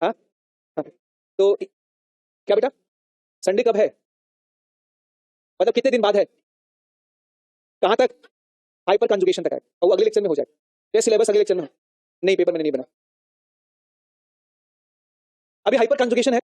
हाँ हाँ। तो क्या बेटा, संडे कब है? मतलब कितने दिन बाद है? कहाँ तक? हाइपर कंजुगेशन तक है, और वो अगले लेक्चर में हो जाएगा। ये सिलेबस अगले लेक्चर में नहीं, पेपर मैंने नहीं बना अभी। हाइपर कंजुगेशन है।